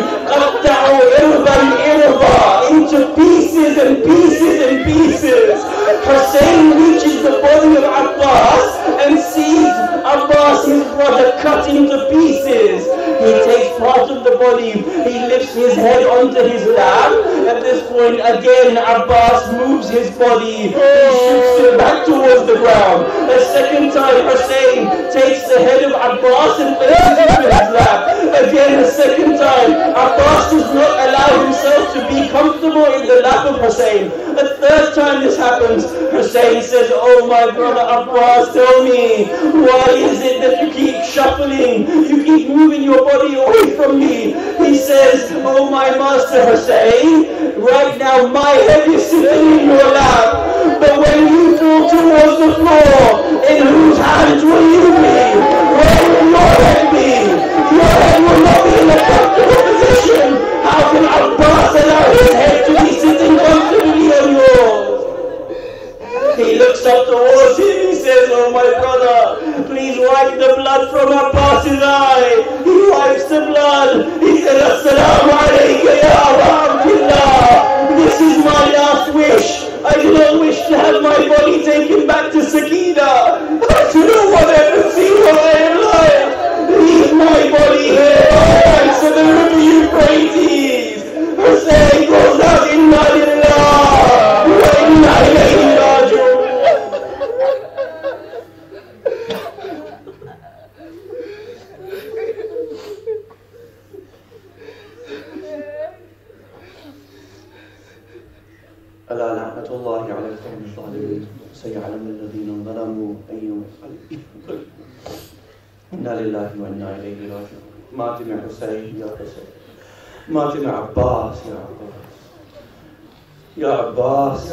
into pieces and pieces and pieces. Hussein reaches the body of Abbas and sees Abbas, his brother, cut into pieces. He takes part of the body, he lifts his head onto his lap. At this point, again, Abbas moves his body, he shoots it back towards the ground. A second time, Hussein takes the head of Abbas and places it in his lap. Again, a second time, Abbas does not allow himself to be comfortable in the lap of Hussein. A third time this happens, Hussein says, oh my brother Abbas, tell me, why is it that you keep shuffling, you keep moving your body away from me? He says, oh my master Hussein, right now my head is sitting in your lap, but when you fall towards the floor, in whose hands will you be? Where will your head be? Your head will not be in a comfortable position. How can Abbas allow his head to be sitting comfortably on yours? He looks up towards him, he says, oh my brother, please wipe the blood from Abbas's eye. He wipes the blood. He said, Assalamu alayka ya Aba Abdullah. This is my last wish. I do not wish to have my body taken back to Sakina. I do not want to ever see what I am like. Leave my body here. Answer the river Euphrates. Hussein goes out, inna lillah wa inna ilayhi raji'un. ألا لعنة الله على القوم الظالمين سيعلم الذين ظلموا أي منقلب إنا لله وإنا إليه راجعون. مات مع حسين يا حسين، مات مع عباس يا عباس، يا عباس.